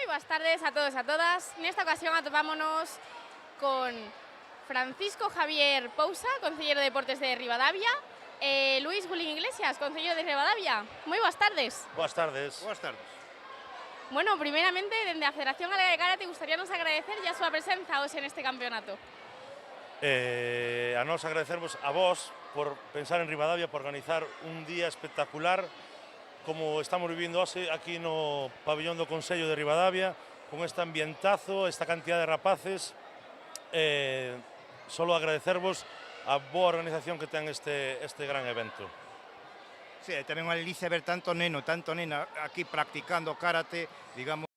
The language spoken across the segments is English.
boas tardes a todos e a todas. Nesta ocasión atopámonos con Francisco Javier Pousa, Concelleiro de Deportes de Ribadavia, e Luís Gulín Iglesias, Concelleiro de Ribadavia. Moi boas tardes. Boas tardes. Boas tardes. Bueno, primeiramente, dende a Federación Galega de Karate, gustaríanos agradecer a súa presenza hoxe neste campeonato. A nós agradecervos a vos por pensar en Ribadavia, por organizar un día espectacular como estamos vivindo hoxe aquí no pabellón do Concello de Ribadavia, con este ambientazo, esta cantidad de rapaces. Solo agradecervos a boa organización que ten este gran evento. Sí, tamén unha delicia ver tanto neno, tanto nena aquí practicando karate, digamos,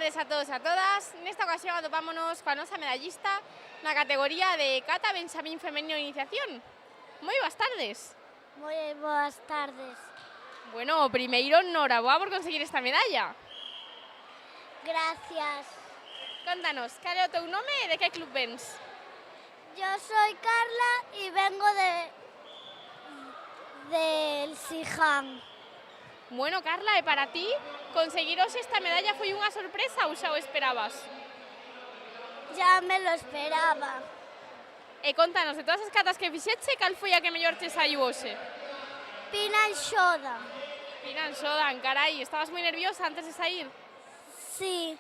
tardes a todos e a todas. Nesta ocasión atopámonos coa nosa medallista na categoría de Cata Benxamín Femenino de Iniciación. Moi boas tardes. Moi boas tardes. Bueno, primeiro, noraboa por conseguir esta medalla. Gracias. Contanos, cal é o teu nome e de que club vens? Yo soy Carla y vengo del Siján. Bueno, Carla, e para ti, conseguiros esta medalla foi unha sorpresa ou xa o esperabas? Ya me lo esperaba. E contanos, de todas as catas que fixeche, cal foi a que mellor te saiu hoxe? Pinan Xoda. Pinan Xodan, carai, estabas moi nerviosa antes de sair? Sí.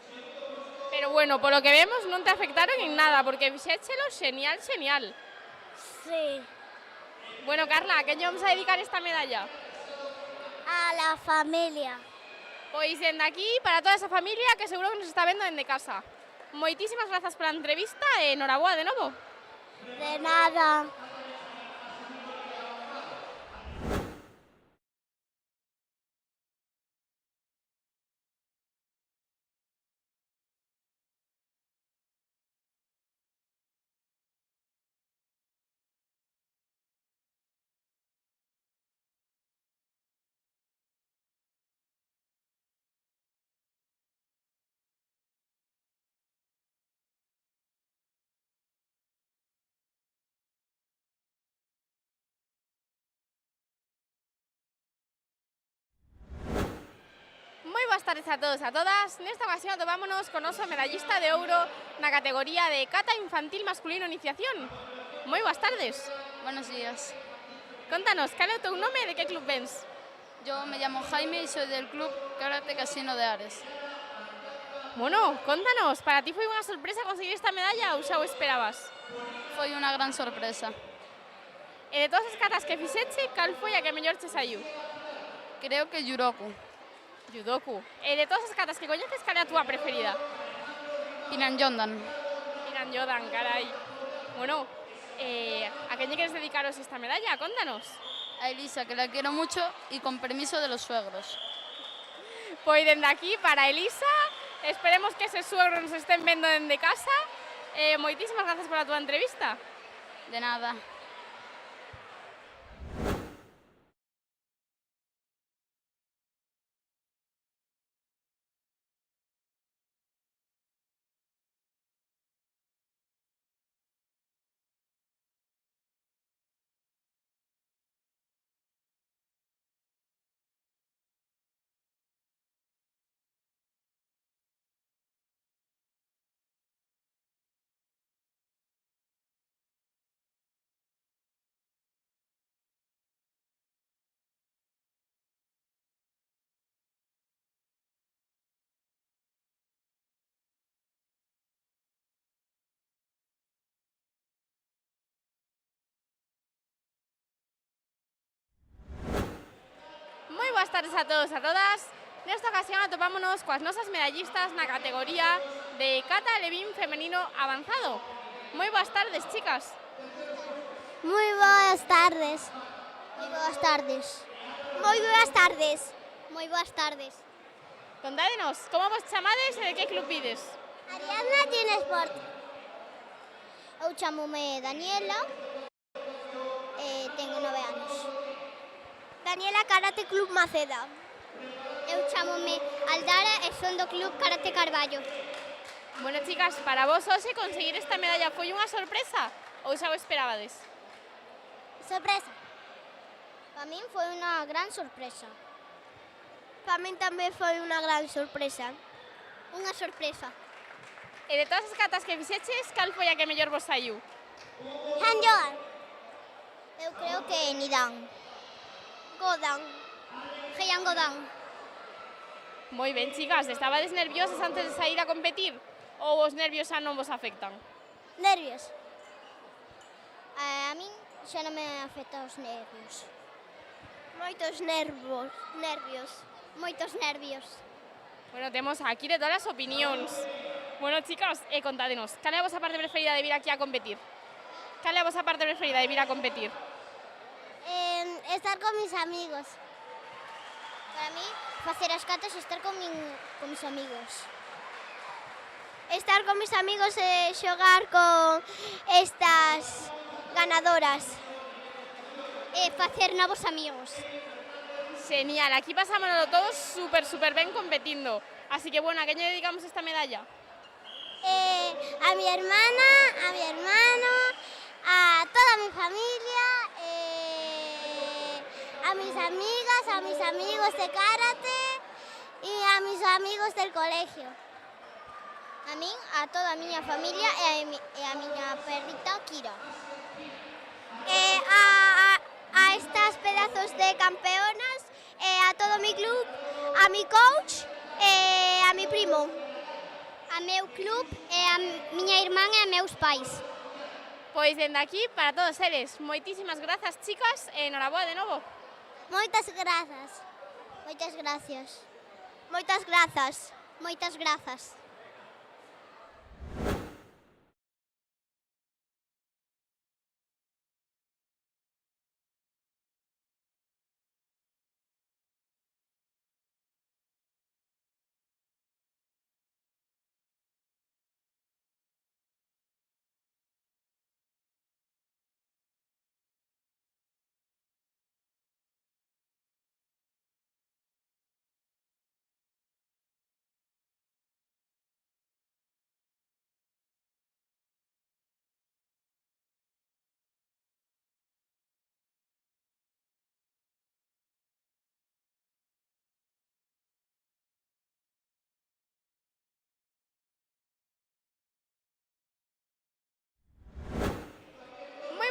Pero bueno, polo que vemos non te afectaron en nada, porque fixéchelo xenial, xenial. Sí. Bueno, Carla, a que lle vamos a dedicar esta medalla? A la familia. Pois dende aquí, para toda esa familia que seguro que nos está vendo dende casa. Moitísimas grazas pola entrevista e noraboa de novo. De nada. Moi boas tardes a todos e a todas. Nesta ocasión atopámonos con noso medallista de ouro na categoría de Cata Infantil Masculino Iniciación. Moi boas tardes. Buenos días. Contanos, cal é o teu nome e de que club vens? Yo me llamo Jaime y soy del club Karate Casino de Ares. Bueno, contanos, para ti foi unha sorpresa conseguir esta medalla ou xa o esperabas? Foi una gran sorpresa. E de todas as catas que fixeche, cal foi a que mellor che saiu? Creo que Yuroku. Judoku. E de todas as catas que coñeces, cal é a túa preferida? Pinan Yondan. Pinan Yodan, carai. Bueno, a quen lle queres dedicaros esta medalla? Contanos. A Elisa, que la quiero mucho y con permiso de los suegros. Pois dende aquí, para Elisa, esperemos que eses suegros nos estén vendo dende casa. Moitísimas grazas pola túa entrevista. De nada. Moi boas tardes a todos e a todas. Nesta ocasión atopámonos coas nosas medallistas na categoría de Cata Levín Femenino Avanzado. Moi boas tardes, chicas. Moi boas tardes. Moi boas tardes. Moi boas tardes. Moi boas tardes. Contádenos, como vos chamades e de que club pides? Ariadna tiene Sport. Eu chamome Daniela e tengo 9 anos. Daniela Karate Club Maceda. Eu chamome Aldara e son do Club Karate Carballo. Bueno, chicas, para vos hoxe conseguir esta medalla foi unha sorpresa ou xa o esperabades? Sorpresa. Para min foi unha gran sorpresa. Para min tamén foi unha gran sorpresa. Unha sorpresa. E de todas as catas que fixeches, cal foi a que mellor vos saiu? Hanjoan. Eu creo que Nidan. Godan. Heian Godan. Moi ben, chicas, estabades nerviosas antes de sair a competir ou os nervios xa non vos afectan? Nervios. A min xa non me afecta os nervios. Moitos nervios. Moitos nervios. Bueno, temos aquí de todas as opinións. Bueno, chicas, contádenos, cal é a vosa parte preferida de vir aquí a competir? Cal é a vosa parte preferida de vir a competir? Estar con mis amigos. Para mí, facer as catas e estar con mis amigos. Estar con mis amigos e xogar con estas ganadoras. E facer novos amigos. Genial, aquí pasámonos todos súper ben competindo. Así que bueno, ¿a qué le dedicamos esta medalla? A mi hermana, a mi hermano, a toda mi familia, a mis amigas, a mis amigos de karate y a mis amigos del colegio. A min, a toda a miña familia e a miña perrita Kira. A estas pedazos de campeonas, a todo mi club, a mi coach e a mi primo. A meu club e a miña irmán e a meus pais. Pois dende aquí, para todos eles, moitísimas grazas, chicas, e enhoraboa de novo. Moitas grazas. Moitas gracias. Moitas grazas. Moitas grazas.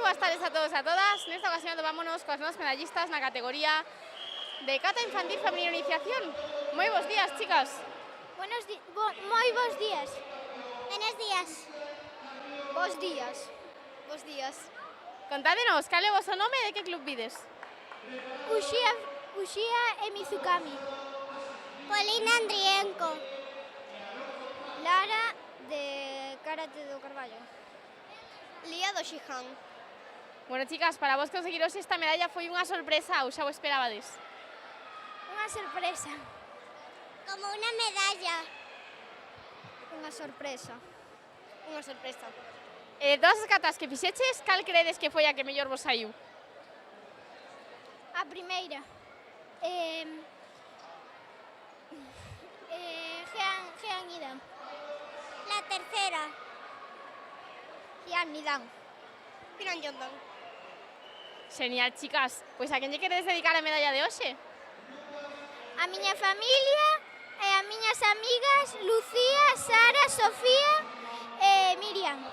Boas tardes a todos e a todas. Nesta ocasión atopámonos coas novas medallistas na categoría de kata infantil femenino iniciación. Moi bons días, chicas. Moi bons días. Buenos días. Bos días. Bos días. Contádenos, cal é o vosso nome e de que club vides? Ushia e Mizukami. Polina Andrienko. Lara de Karate do Carballo. Lía do Shihan. Bueno, chicas, para vos conseguiros esta medalla foi unha sorpresa ou xa o esperabades? Unha sorpresa. Como unha medalla. Unha sorpresa. Unha sorpresa. E de todas as catas que fixeches, cal credes que foi a que mellor vos saiu? A primeira. Jean Nidan. La tercera. Jean Nidan. Piran Yondan. Genial, chicas. Pois a quen lle queredes dedicar a medalla de hoxe? A miña familia e a miñas amigas Lucía, Sara, Sofía e Miriam.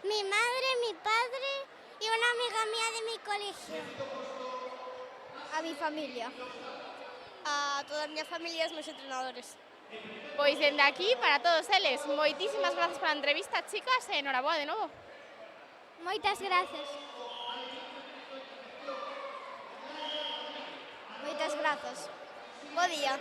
Mi madre, mi padre y una amiga mía de mi colegio. A mi familia. A toda a miña familia e os meus entrenadores. Pois dende aquí, para todos eles, moitísimas grazas pola entrevista, chicas, e enhoraboa de novo. Moitas grazas. Moitas grazas. Bo día.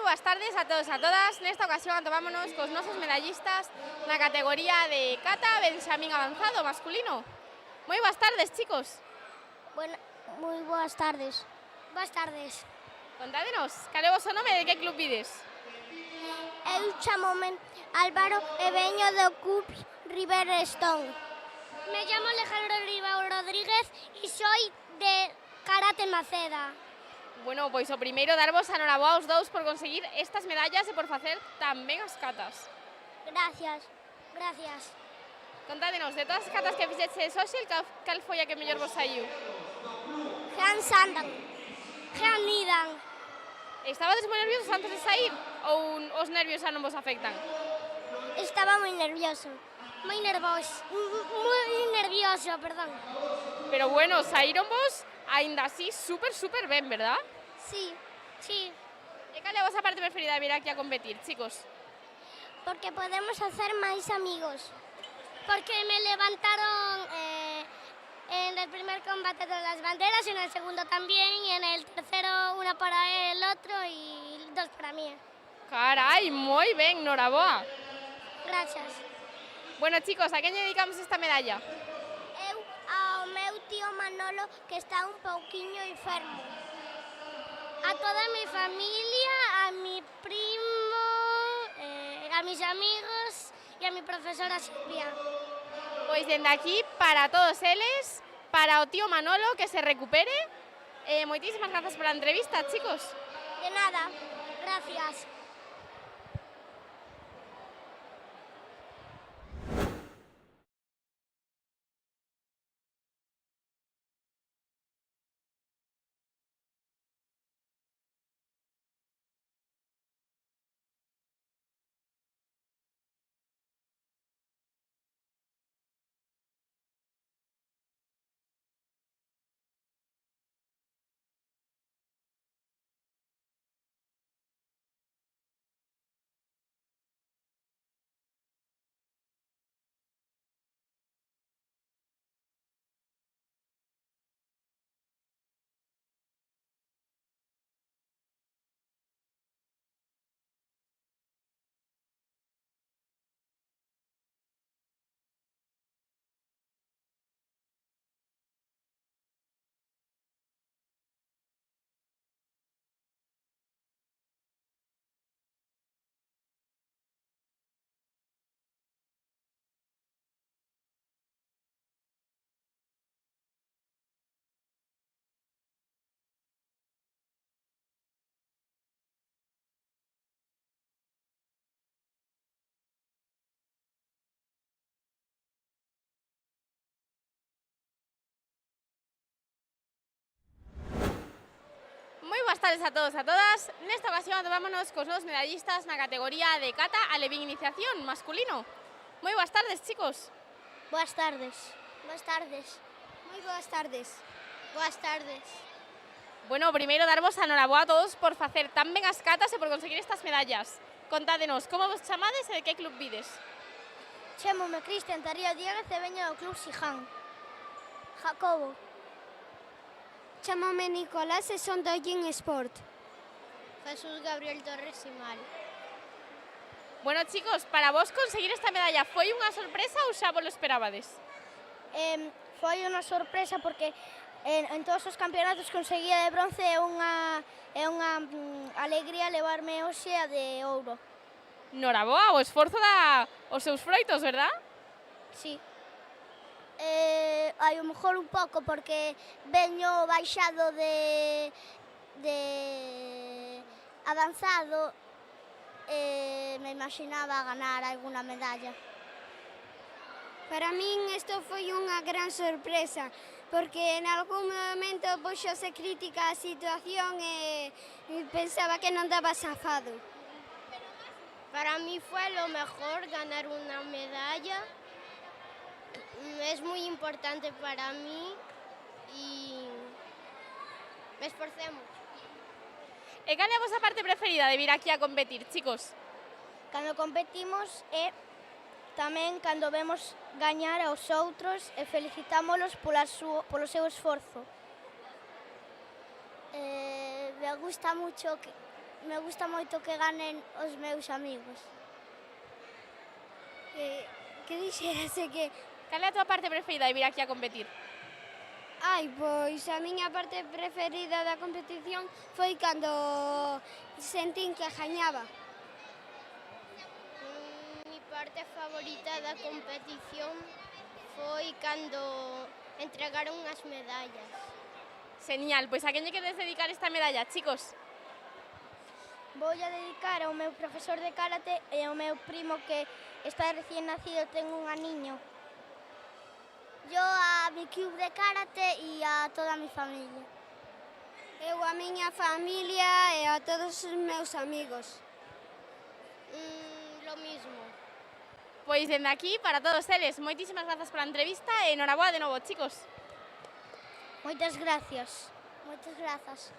boas tardes a todos e a todas. Nesta ocasión atopámonos cos nosos medallistas na categoría de kata benxamín avanzado masculino. Moi boas tardes, chicos. Bueno, moi boas tardes. Boas tardes. Contádenos, cal é o vosso nome e de que club vides? Eu chamome Álvaro e veño do club River Stone. Me llamo Alejandro Ribao Rodríguez e soy de Karate Maceda. Bueno, pois o primeiro darvos a noraboa aos dous por conseguir estas medallas e por facer tan ben as catas. Gracias, gracias. Contádenos, de todas as catas que fixeches hoxe, cal foi a que mellor vos saiu? Jean Sandan, Jean Nidan. Estabades moi nerviosos antes de sair ou os nervios xa non vos afectan? Estaba moi nervioso. Moi nervioso, perdón. Pero bueno, saíron vos aínda así super ben, verdad? Sí, sí. E cal é a vosa parte preferida de vir aquí a competir, chicos? Porque podemos hacer máis amigos. Porque me levantaron en el primer combate de las banderas, en el segundo también, y en el tercero una para el otro y dos para mí. Carai, moi ben, noraboa. Gracias. Bueno, chicos, a quen lle dedicamos esta medalla? Eu ao meu tío Manolo, que está un pouquiño enfermo. A toda mi familia, a mi primo, a mis amigos e a mi profesora Silvia. Pois dende aquí, para todos eles, para o tío Manolo, que se recupere. Moitísimas grazas pola entrevista, chicos. De nada, gracias. Moi boas tardes a todos e a todas. Nesta ocasión atopámonos cos novos medallistas na categoría de kata alevín iniciación masculino. Moi boas tardes, chicos. Boas tardes. Boas tardes. Moi boas tardes. Boas tardes. Bueno, primeiro darvos a noraboa a todos por facer tan ben as catas e por conseguir estas medallas. Contádenos, como vos chamades e de que club vides? Chámome Cristian Tarío Dieguez e veño do club Siján. Jacobo. Chámome Nicolás e son do Yin Sport. Jesús Gabriel Torres Simal. Bueno, chicos, para vos conseguir esta medalla foi unha sorpresa ou xa vos lo esperabades? Foi unha sorpresa porque en todos os campeonatos conseguía de bronce e unha alegría levarme hoxe a de ouro. Noraboa, o esforzo dá os seus froitos, verdad? Sí. A lo mejor un pouco porque veño baixado de avanzado me imaginaba ganar alguna medalla. Para min isto foi unha gran sorpresa porque en algún momento puxose crítica a situación e pensaba que non daba zafado. Para mí fue lo mejor ganar una medalla. Es muy importante para mí y me esforcé mucho. E cal é a vosa parte preferida de vir aquí a competir, chicos? Cando competimos e tamén cando vemos gañar aos outros e felicitámolos polo seu esforzo. Me gusta mucho me gusta moito que ganen os meus amigos. Que dixerase que... Cal é a tua parte preferida de vir aquí a competir? Pois a miña parte preferida da competición foi cando sentín que gañaba. Mi parte favorita da competición foi cando entregaron as medallas. Genial, pois a quen lle queres dedicar esta medalla, chicos? Vou a dedicar ao meu profesor de karate e ao meu primo que está recién nacido, ten un aniño. Yo a mi club de karate e a toda a mi familia. Eu a miña familia e a todos os meus amigos. Lo mismo. Pois dende aquí, para todos eles, moitísimas grazas pola entrevista e enhoraboa de novo, chicos. Moitas gracias. Moitas grazas.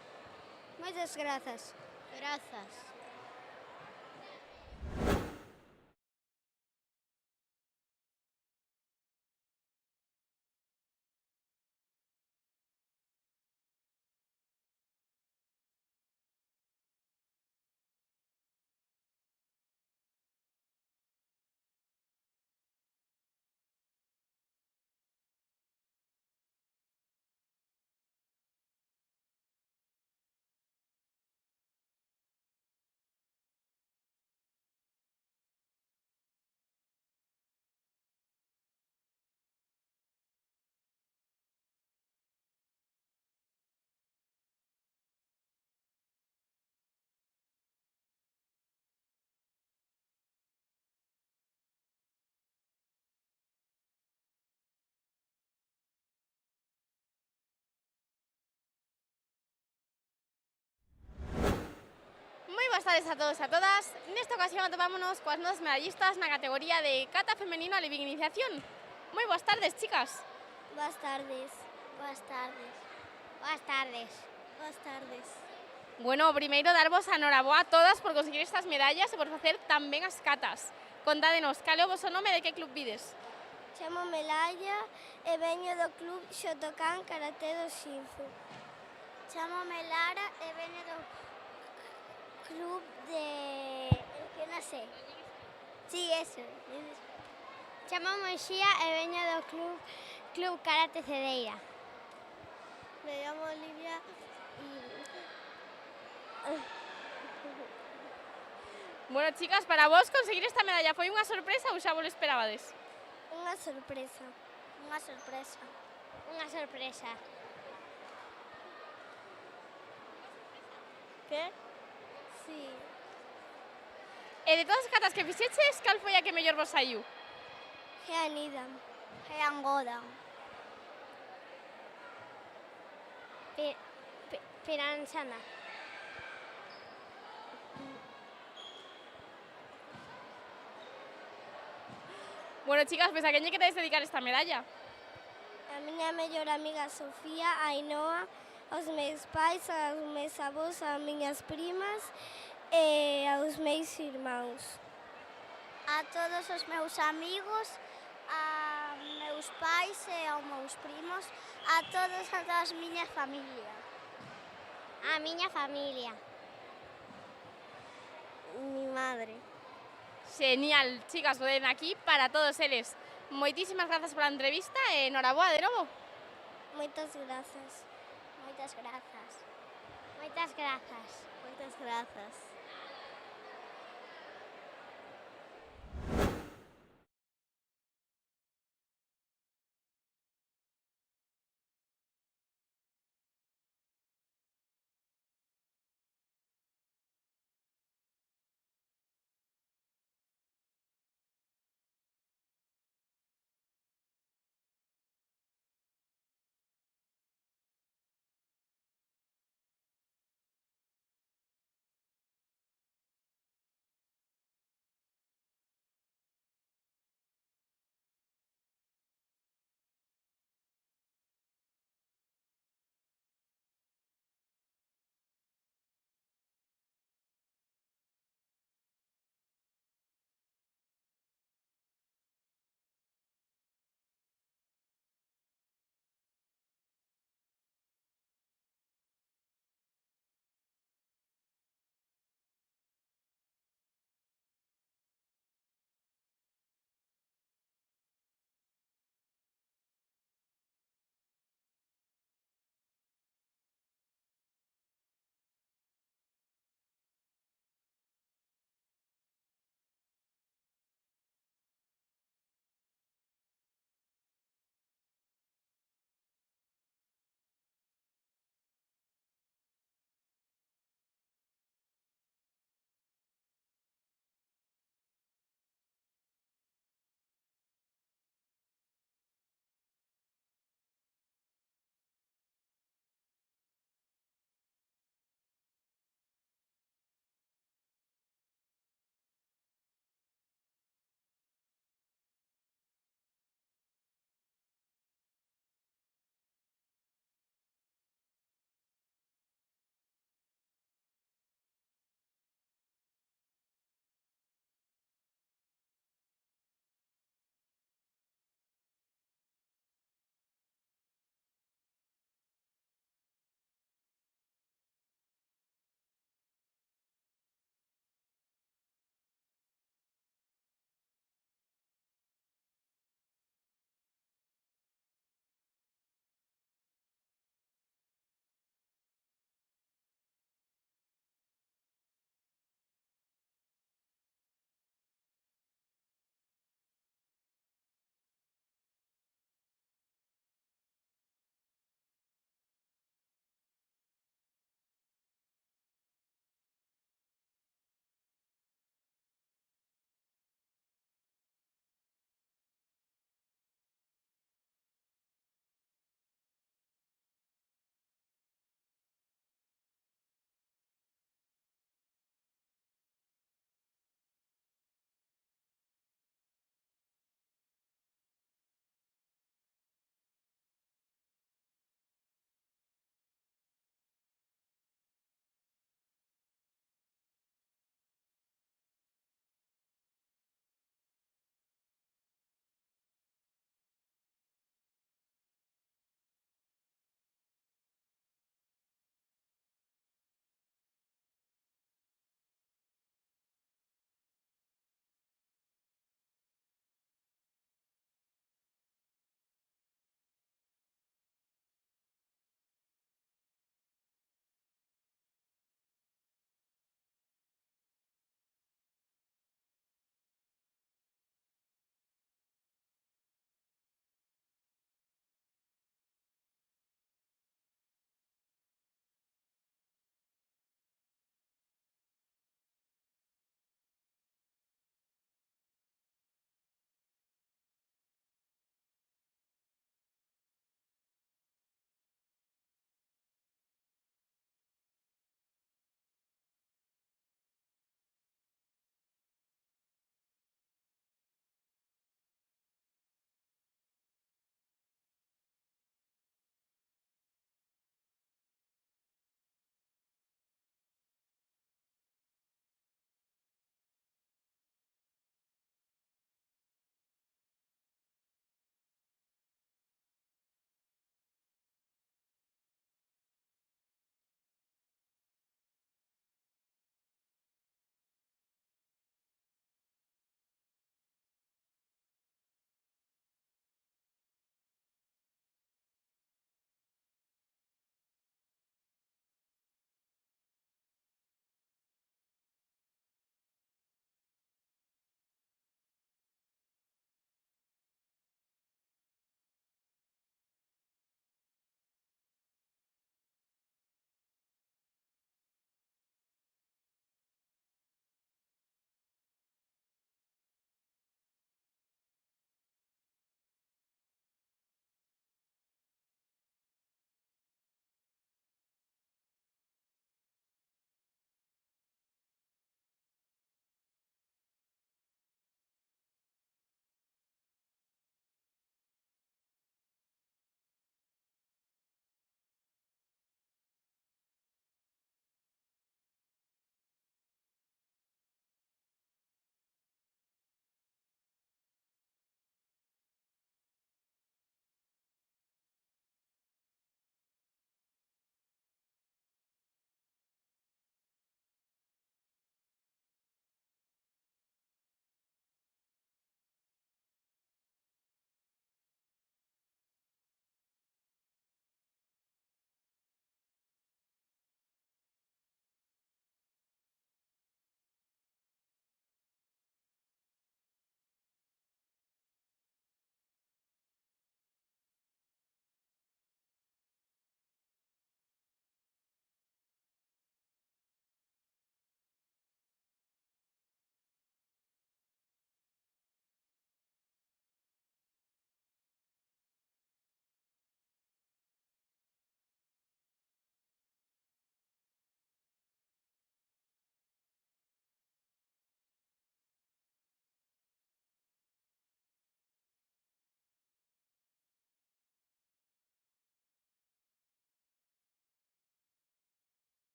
Moitas grazas. Grazas. Moi boas tardes a todos e a todas. Nesta ocasión atopámonos coas novas medallistas na categoría de kata femenino a Living Iniciación. Moi boas tardes, chicas. Boas tardes. Boas tardes. Boas tardes. Boas tardes. Bueno, primeiro darvos a enhoraboa a todas por conseguir estas medallas e por facer tan ben as catas. Contádenos, cal é o voso nome e de que club vides? Chamo-me Laia e veño do club Shotokan Karate do Shinfu. Chamo-me Lara e veño do club de... que non sei. Sí, eso. Chamo-me Xía e veño do club Karate Cedeira. Me llamo Olivia Bueno, chicas, para vos conseguir esta medalla foi unha sorpresa ou xa vos lo esperabades? Unha sorpresa. Unha sorpresa. Unha sorpresa. Que? Sí. E de todas as catas que fixeches, cal foi a que mellor vos saiu? Heanidam. Heangodam. Piransana. Bueno, chicas, pois a quen lle queredes dedicar esta medalla? A miña mellor amiga Sofía, a Ainhoa, aos meus pais, aos meus avós, ás miñas primas e aos meus irmáns. A todos os meus amigos, a meus pais e aos meus primos, a todas as miña familia. A miña familia. Mi madre. Genial, chicas, poden aquí para todos eles. Moitísimas grazas pola entrevista e enhoraboa de novo. Moitas grazas. Moitas grazas. Moitas grazas. Moitas grazas.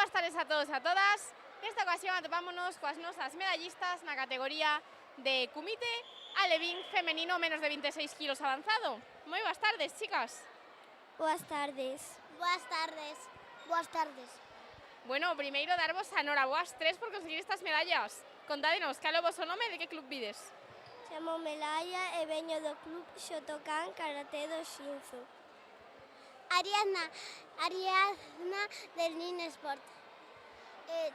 boas tardes a todos e a todas. Nesta ocasión atopámonos coas nosas medallistas na categoría de Kumite alevín femenino menos de 26 kilos avanzado. Moi boas tardes, chicas. Boas tardes. Boas tardes. Boas tardes. Bueno, primeiro darvos a noraboas tres por conseguir estas medallas. Contádenos, cal é o voso nome e de que club vides? Chamo Melaya e veño do club Shotokan Karate do Shinzo. Ariadna del Nin Sport.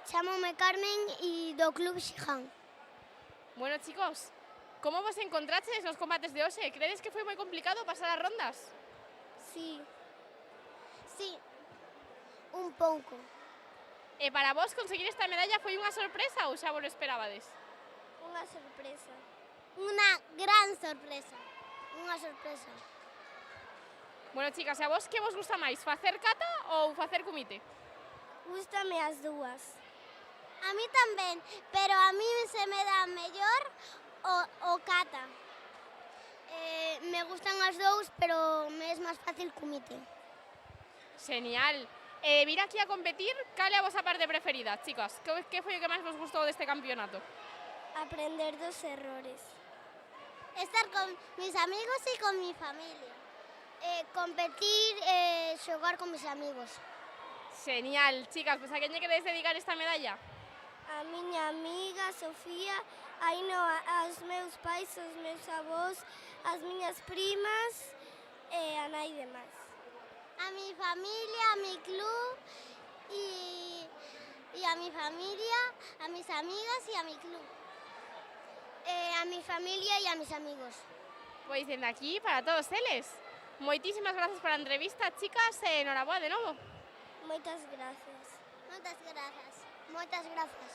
Chamome Carmen e do club Shihan. Bueno, chicos, como vos encontraches nos combates de hoxe? Credes que foi moi complicado pasar as rondas? Sí. Sí, un pouco. E para vos conseguir esta medalla foi unha sorpresa ou xa vos lo esperabades? Unha sorpresa. Unha gran sorpresa. Unha sorpresa. Bueno, chicas, e a vos que vos gusta máis, facer kata ou facer kumite? Gústame as dúas. A mí tamén, pero a mí se me dá mellor o kata. Me gustan as dous, pero me é máis fácil kumite. Genial. E de vir aquí a competir, cal é a vosa parte preferida, chicas? Que foi o que máis vos gustou deste campeonato? Aprender dos errores. Estar con mis amigos e con mi familia. Competir e xogar con mis amigos. Genial, chicas, pues a quen lle queredes dedicar esta medalla? A miña amiga Sofía, aos meus pais, aos meus avós, as miñas primas e a nai demais. A mi familia, a mi club e a mi familia, a mis amigas e a mi club. A mi familia e a mis amigos. Pois dende aquí, para todos eles. Moitísimas grazas pola entrevista, chicas, e enhoraboa de novo. Moitas grazas. Moitas grazas. Moitas grazas.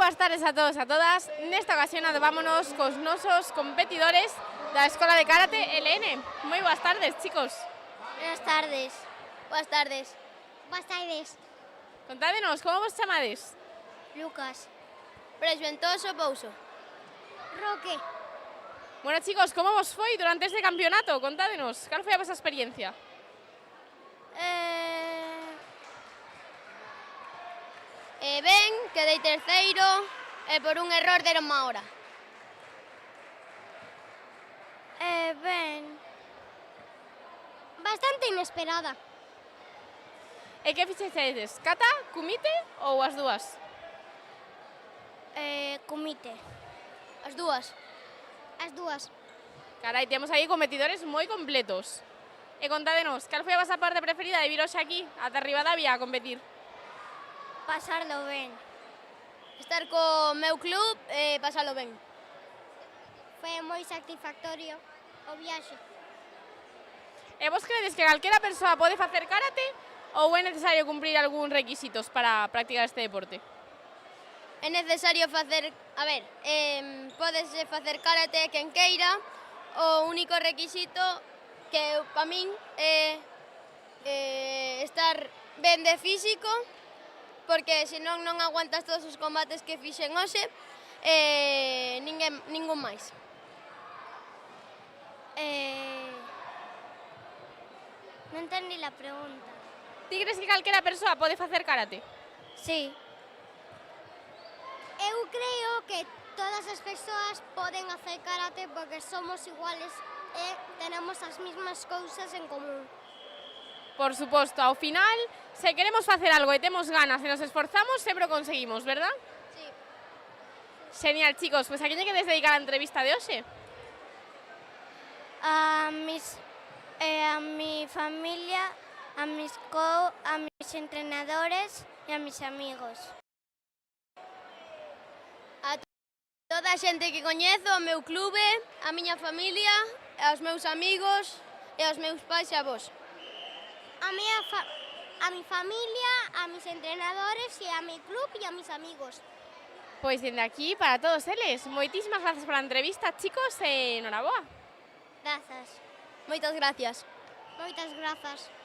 boas tardes a todos e a todas. Nesta ocasión atopámonos cos nosos competidores da Escola de Karate LN. Moi boas tardes, chicos. Buenas tardes. Boas tardes. Buenas tardes. Contádenos, como vos chamades? Lucas. Presventoso Pouso. Roque. Bueno, chicos, como vos foi durante este campeonato? Contádenos, cal foi a vosa experiencia? Ben, quedei terceiro e por un error deron má hora. Ben. Bastante inesperada. E que fixechedes? Kata, kumite ou as dúas? Comite. As dúas. As dúas. Carai, temos aí competidores moi completos. E contádenos, cal foi a vosa parte preferida de vir hoxe aquí, ata Ribadavia, a competir? Pasarlo ben. Estar co meu club e pasalo ben. Foi moi satisfactorio o viaxe. E vos credes que calquera persoa pode facer karate ou é necesario cumprir algúns requisitos para practicar este deporte? É necesario facer, podes facer karate quen queira, o único requisito que para min é estar ben de físico, porque senón non aguantas todos os combates que fixen hoxe, ningún máis. Non entendí la pregunta. Ti crees que calquera persoa pode facer karate? Sí. Eu creo que todas as persoas poden hacer karate porque somos iguales e tenemos as mismas cousas en común. Por suposto, ao final, se queremos facer algo e temos ganas e nos esforzamos, sempre o conseguimos, verdad? Sí. Genial, chicos, pues a quen lle quedes dedicar a entrevista de hoxe? A mi familia, a mis entrenadores e a mis amigos. Toda a xente que coñezo, o meu clube, a miña familia, aos meus amigos e aos meus pais e avós. A mi familia, a mis entrenadores e a mi club e a mis amigos. Pois dende aquí, para todos eles, moitísimas grazas pola entrevista, chicos, e noraboa. Grazas. Moitas gracias. Moitas grazas.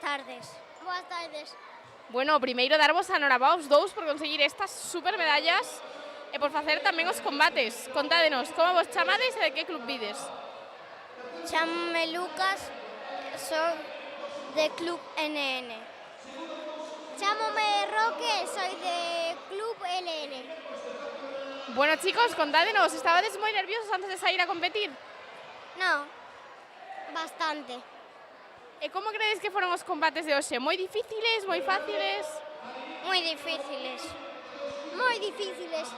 tardes. Boas tardes. Bueno, primeiro darvos a enhoraboa aos dous por conseguir estas super medallas e por facer tamén os combates. Contádenos, como vos chamades e de que club vides? Chámome Lucas, son de Club NN. Chámome Roque, soy de Club LN. Bueno, chicos, contádenos, estabades moi nerviosos antes de sair a competir? No, bastante. E como credes que foron os combates de hoxe? Moi difíciles, moi fáciles? Moi difíciles. Moi difíciles.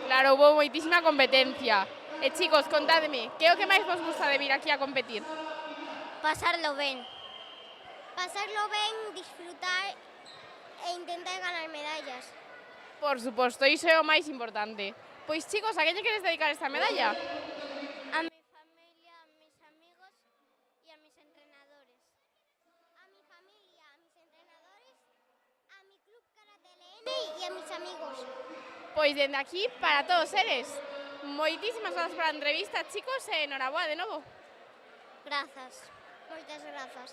Claro, houve moitísima competencia. E chicos, contádeme, que é o que máis vos gusta de vir aquí a competir? Pasarlo ben. Pasarlo ben, disfrutar e intentar ganar medallas. Por suposto, iso é o máis importante. Pois chicos, a quen lle queres dedicar esta medalla? A mi familia, a mis amigos y a mis entrenadores. A mi familia, a mis entrenadores, a mi club Karate LN y a mis amigos. Pois dende aquí, para todos eles. Moitísimas grazas pola entrevista, chicos, e enhoraboa de novo. Grazas. Moitas grazas.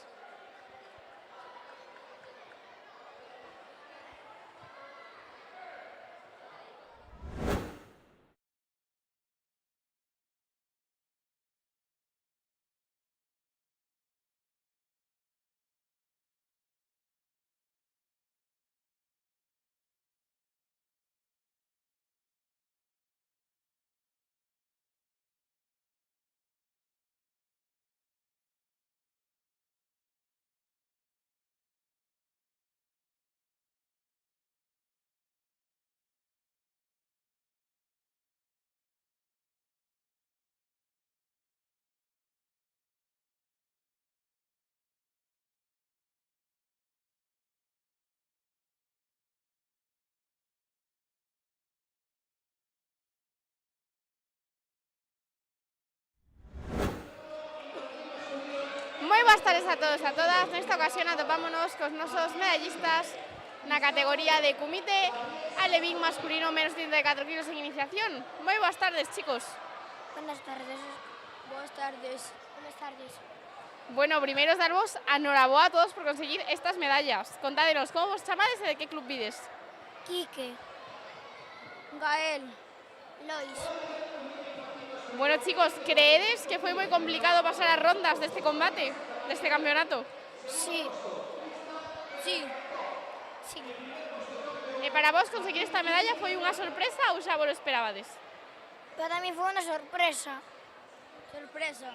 Moi boas tardes a todos e a todas. Nesta ocasión atopámonos cos nosos medallistas na categoría de kumite alevín masculino menos 34 kilos en iniciación. Moi boas tardes, chicos. Buenas tardes. Boas tardes. Buenas tardes. Bueno, primeiro darvos a enhoraboa a todos por conseguir estas medallas. Contádenos, como vos chamades e de que club vides? Quique. Gael. Lois. Bueno, chicos, creedes que foi moi complicado pasar as rondas deste combate, deste campeonato? Sí. Sí. Sí. E para vos conseguir esta medalla foi unha sorpresa ou xa vos lo esperabades? Para mí fue una sorpresa. Sorpresa.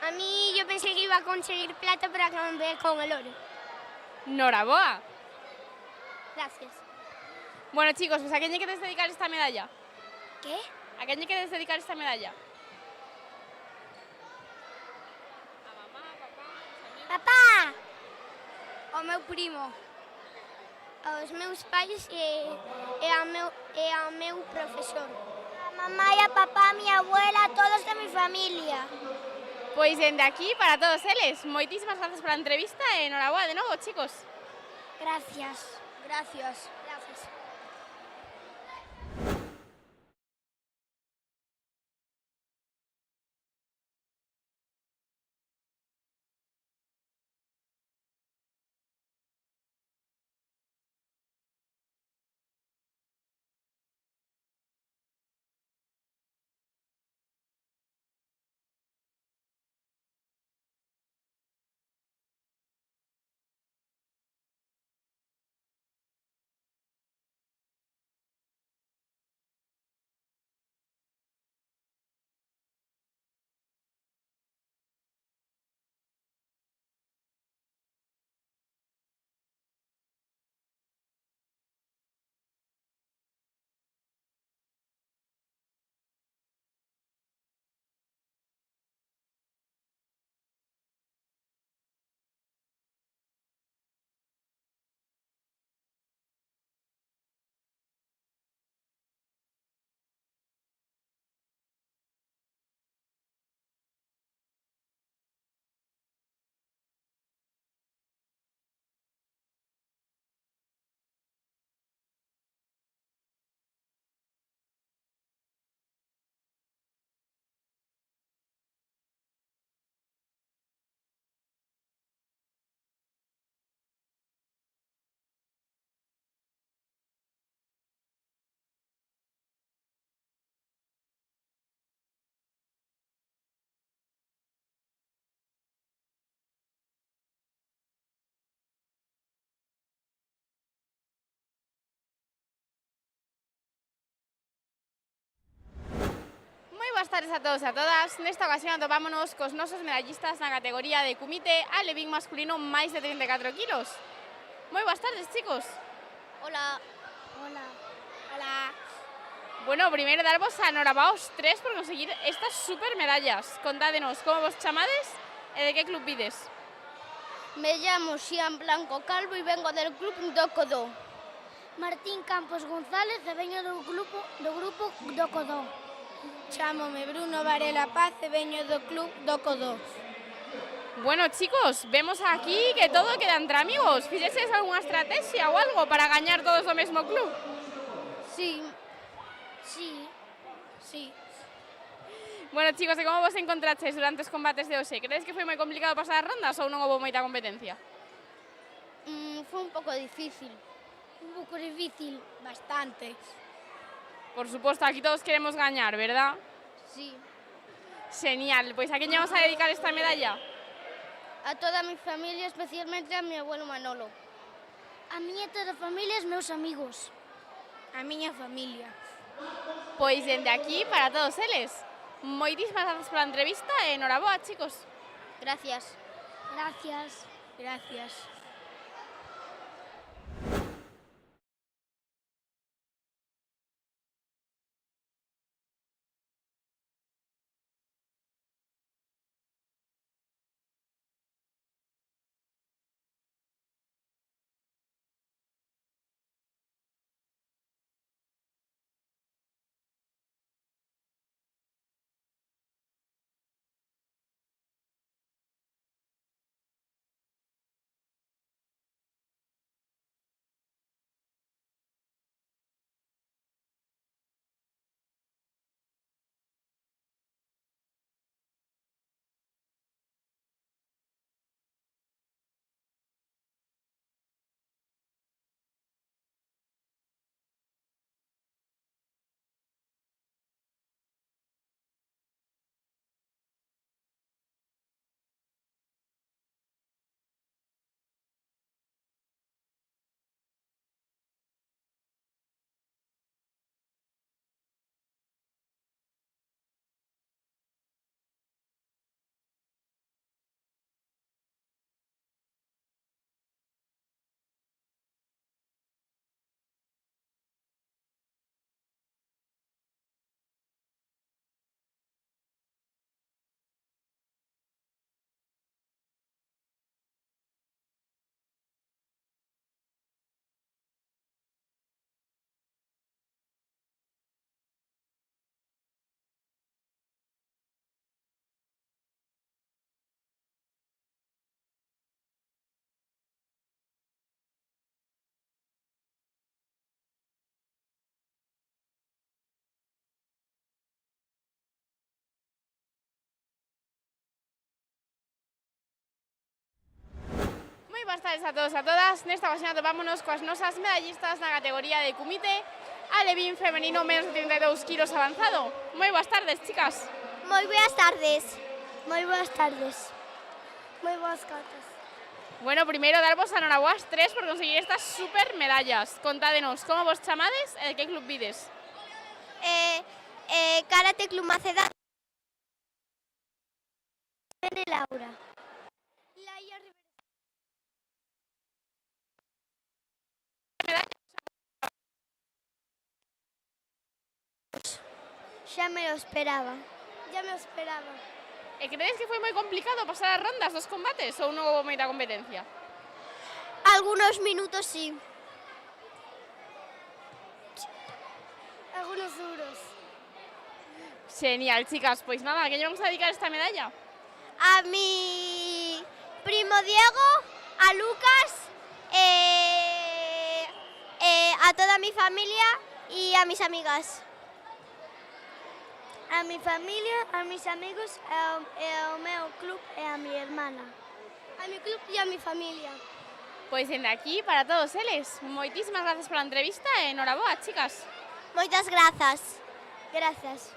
A mí yo pensé que iba a conseguir plata para cambiar con el oro. Enhoraboa. Gracias. Bueno, chicos, pues ¿a quién lle queres dedicar esta medalla? ¿Qué? ¿A quién lle queres dedicar esta medalla? Papá! Ao meu primo. Aos meus pais e ao meu profesor. A mamá e a papá, a miña abuela, todos de mi familia. Pois dende aquí, para todos eles, moitísimas grazas pola entrevista e enhoraboa de novo, chicos. Gracias. Gracias. Gracias. boas tardes a todos e a todas. Nesta ocasión atopámonos cos nosos medallistas na categoría de Kumite alevín masculino máis de 34 kilos. Moi boas tardes, chicos. Hola. Hola. Hola. Bueno, primeiro darvos a enhorabuena aos tres por conseguir estas super medallas. Contádenos como vos chamades e de que club vides. Me llamo Xian Blanco Calvo e vengo del club Docodó. Martín Campos González e veño do grupo Docodó. Chámome Bruno Varela Paz e veño do club Docodó. Bueno, chicos, vemos aquí que todo queda entre amigos. Fixeses algunha estrategia ou algo para gañar todos do mesmo club? Sí. Bueno, chicos, e como vos encontraches durante os combates de hoxe? Credes que foi moi complicado pasar as rondas ou non houve moita competencia? Foi un pouco difícil. Bastante. Por suposto, aquí todos queremos gañar, verdad? Sí. Genial, pois a quen lle vamos a dedicar esta medalla? A toda a mi familia, especialmente a mi abuelo Manolo. A miña toda a familia e os meus amigos. A miña familia. Pois dende aquí, para todos eles. Moitísimas grazas pola entrevista e enhoraboa, chicos. Gracias. Gracias. Moi boas tardes a todos e a todas. Nesta ocasión atopámonos coas nosas medallistas na categoría de Kumite alevín femenino menos de 32 kilos avanzado. Moi boas tardes, chicas. Moi boas tardes. Moi boas tardes. Bueno, primeiro darvos a enhoraboa aos tres por conseguir estas super medallas. Contádenos como vos chamades e de que club vides. Karate Club Maceda. Laura. Laia Rivera. Xa me lo esperaba. E credes que foi moi complicado pasar as rondas dos combates ou non houve moita competencia? Algunos minutos sí. Algunos duros. Genial, chicas. Pois nada, a quen lle vamos a dedicar esta medalla? A mi primo Diego, a Lucas, a toda mi familia y a mis amigas. A mi familia, a mis amigos, ao meu club e a mi hermana. A mi club e a mi familia. Pois dende aquí, para todos eles. Moitísimas grazas pola entrevista e enhoraboa, chicas. Moitas grazas. Grazas.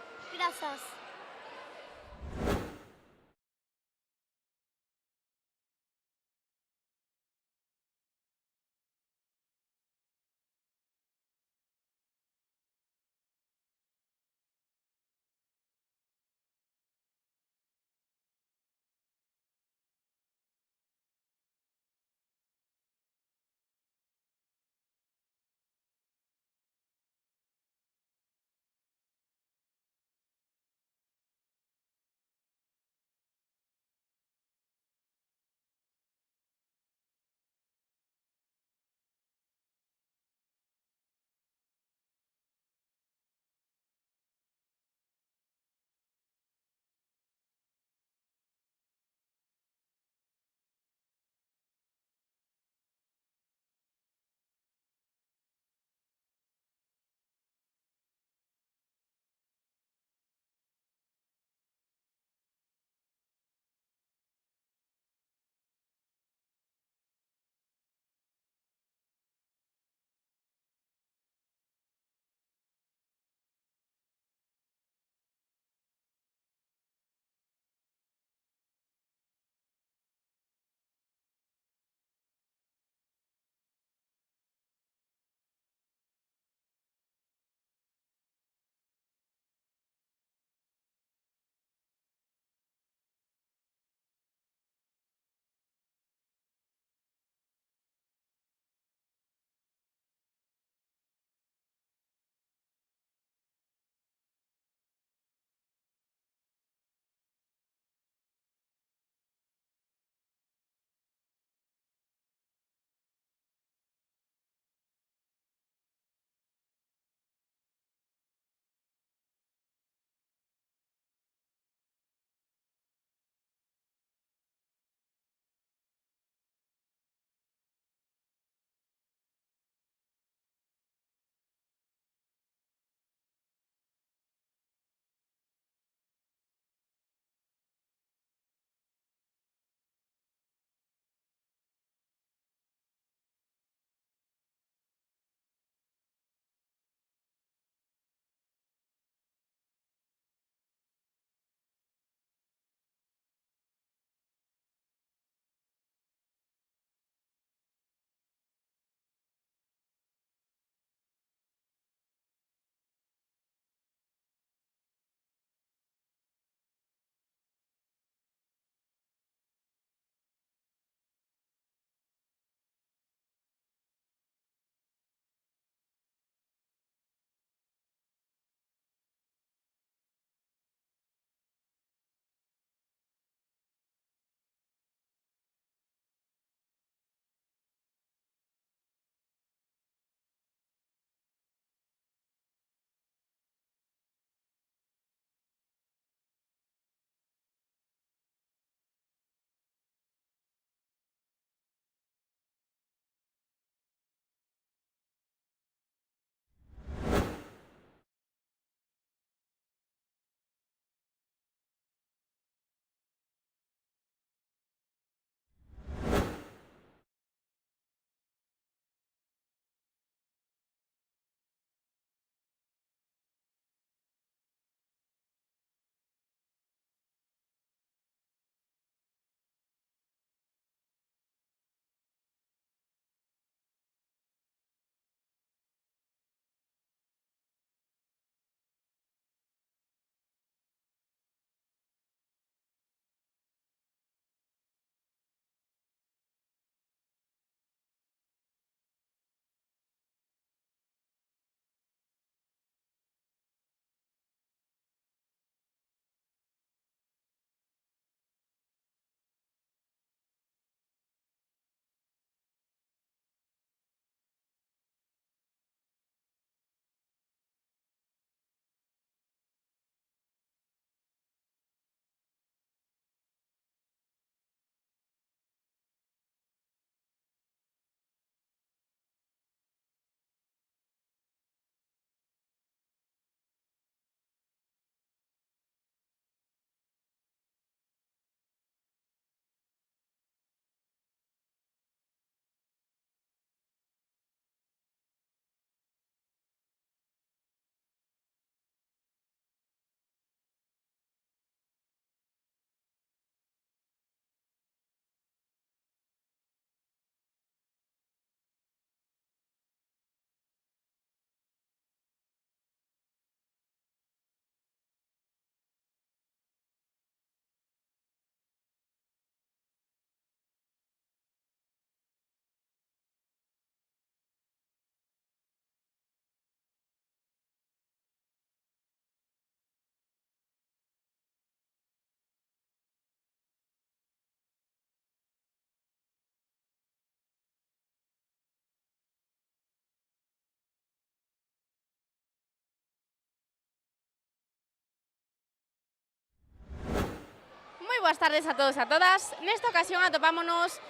boas tardes a todos e a todas. Nesta ocasión atopámonos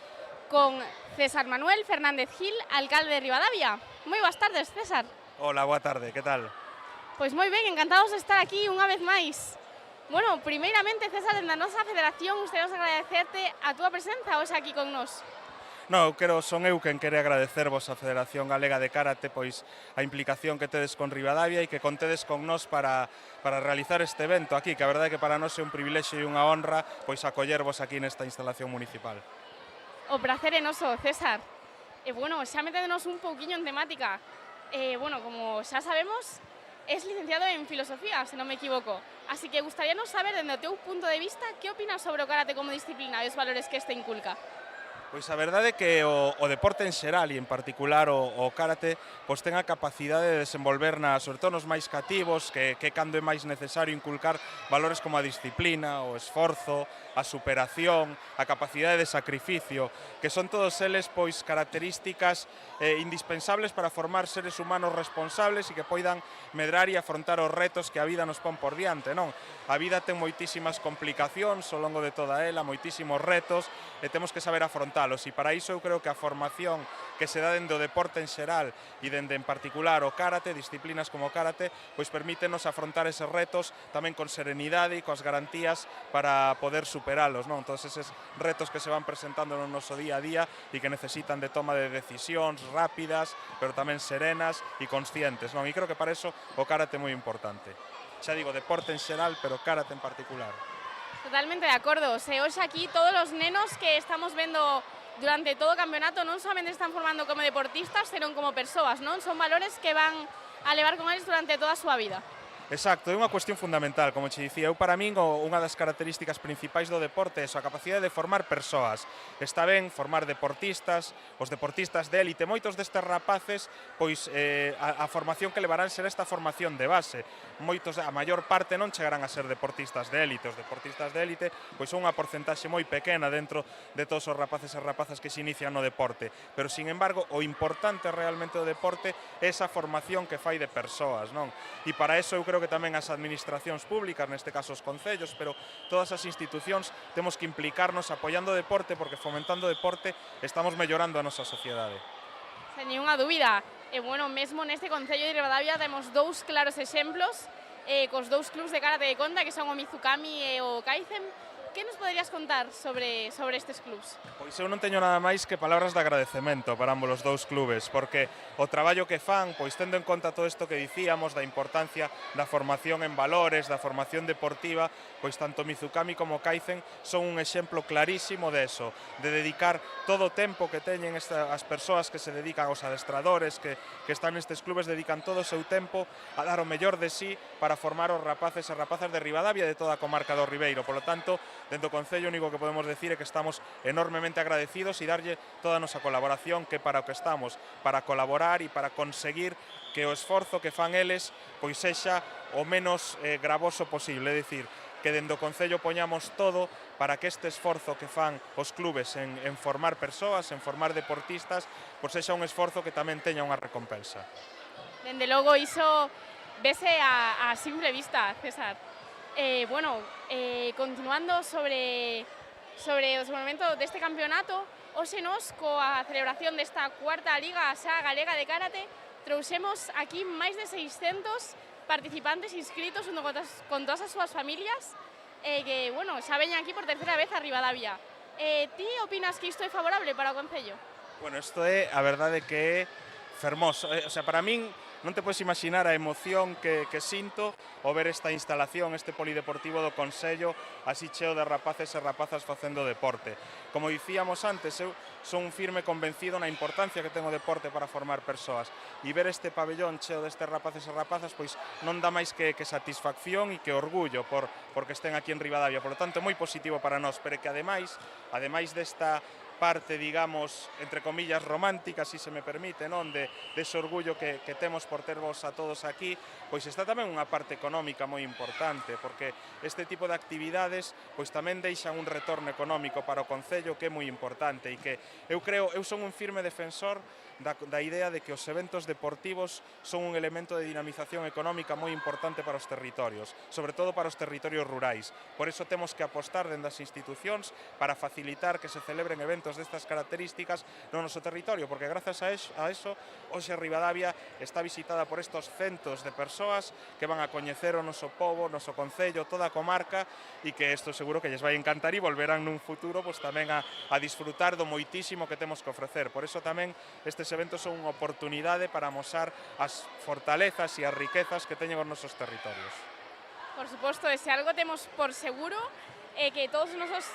con César Manuel Fernández Gil, alcalde de Ribadavia. Moi boas tardes, César. Hola, boa tarde, que tal? Pois moi ben, encantados de estar aquí unha vez máis. Bueno, primeiramente, César, dende a nosa federación, gustaríamos agradecerte a túa presenza hoxe aquí con nós. No, son eu quen quere agradecervos a Federación Galega de Karate pois a implicación que tedes con Ribadavia e que contedes con nós para realizar este evento aquí, que a verdade é que para nós é un privilexio e unha honra pois acollervos aquí nesta instalación municipal. O prazer é noso, César. E bueno, xa meténdonos un pouquiño en temática. Bueno, como xa sabemos, es licenciado en Filosofía, se non me equivoco. Así que gustaríanos saber, dende o teu punto de vista, que opinas sobre o karate como disciplina e os valores que este inculca? Pois a verdade é que o deporte en xeral e en particular o karate pois ten a capacidade de desenvolver sobre todo nos máis cativos que cando é máis necesario inculcar valores como a disciplina, o esforzo, a superación, a capacidade de sacrificio, que son todos eles pois características indispensables para formar seres humanos responsables e que poidan medrar e afrontar os retos que a vida nos pon por diante, non? A vida ten moitísimas complicacións ao longo de toda ela, moitísimos retos e temos que saber afrontar. E para iso eu creo que a formación que se dá dende o deporte en xeral e dende en particular o karate, disciplinas como o karate, pois permítenos afrontar eses retos tamén con serenidade e coas garantías para poder superalos, non? Todos eses retos que se van presentando no noso día a día e que necesitan de toma de decisións rápidas, pero tamén serenas e conscientes, non? E creo que para iso o karate é moi importante. Xa digo, deporte en xeral, pero karate en particular. Totalmente de acordo. Hoxe aquí todos os nenos que estamos vendo durante todo o campeonato non somente están formando como deportistas, senón como persoas, non? Son valores que van a levar con eles durante toda a súa vida. Exacto, é unha cuestión fundamental, como che dicía. Eu, para min, unha das características principais do deporte é a capacidade de formar persoas. Está ben formar deportistas, os deportistas de élite. Moitos destes rapaces, pois a formación que levarán será esta formación de base. Moitos, a maior parte, non chegarán a ser deportistas de élite. Os deportistas de élite, pois son unha porcentaxe moi pequena dentro de todos os rapaces e rapazas que se inician no deporte. Pero, sin embargo, o importante realmente do deporte é esa formación que fai de persoas, non? E para eso eu creo que tamén as administracións públicas, neste caso os concellos, pero todas as institucións temos que implicarnos apoiando o deporte, porque fomentando o deporte estamos mellorando a nosa sociedade. Sen ninguna dúbida. E bueno, mesmo neste Concello de Ribadavia temos dous claros exemplos cos dous clubs de karate de Conda, que son o Mizukami e o Kaizen. Que nos poderías contar sobre estes clubs? Pois eu non teño nada máis que palabras de agradecemento para ambos os dous clubes, porque o traballo que fan, pois tendo en conta todo isto que dicíamos, da importancia da formación en valores, da formación deportiva, pois tanto Mizukami como Kaizen son un exemplo clarísimo de eso, de dedicar todo o tempo que teñen as persoas que se dedican aos adestradores, que están nestes clubes, dedican todo o seu tempo a dar o mellor de sí para formar os rapaces e rapazas de Ribadavia e de toda a comarca do Ribeiro. Por lo tanto, dentro do Concello, o único que podemos decir é que estamos enormemente agradecidos e darlle toda a nosa colaboración, que para o que estamos, para colaborar e para conseguir que o esforzo que fan eles pois sexa o menos gravoso posible, é dicir, que dentro do Concello poñamos todo para que este esforzo que fan os clubes en formar persoas, en formar deportistas, pois sexa un esforzo que tamén teña unha recompensa. Dende logo, iso vese a simple vista, César. Bueno, continuando sobre o desenvolvemento deste campeonato, hoxe nos, coa celebración desta cuarta Liga xa Galega de Karate, trouxemos aquí máis de 600 participantes inscritos con todas as súas familias, que, bueno, xa veñen aquí por terceira vez a Ribadavia. Ti opinas que isto é favorable para o Concello? Bueno, isto é, a verdade que é fermoso. O sea, para min, non te podes imaginar a emoción que sinto ao ver esta instalación, este polideportivo do Concello, así cheo de rapaces e rapazas facendo deporte. Como dicíamos antes, eu son un firme convencido na importancia que ten o deporte para formar persoas. E ver este pabellón cheo destes rapaces e rapazas, pois non dá máis que satisfacción e que orgullo porque estén aquí en Ribadavia. Por lo tanto, é moi positivo para nós, pero que ademais desta parte, digamos, entre comillas, romántica, si se me permite, non? De ese orgullo que temos por tervos a todos aquí, pois está tamén unha parte económica moi importante, porque este tipo de actividades pois tamén deixan un retorno económico para o Concello que é moi importante e que eu son un firme defensor da idea de que os eventos deportivos son un elemento de dinamización económica moi importante para os territorios, sobre todo para os territorios rurais. Por eso temos que apostar dende as institucións para facilitar que se celebren eventos destas características no noso territorio, porque grazas a eso hoxe Ribadavia está visitada por estos centos de persoas que van a coñecer o noso pobo, o noso concello, toda a comarca, e que isto seguro que lles vai encantar e volverán nun futuro pois tamén a disfrutar do moitísimo que temos que ofrecer. Por eso tamén estes eventos son unha oportunidade para amosar as fortalezas e as riquezas que teñen os nosos territorios. Por suposto, e se algo temos por seguro que todos os nosos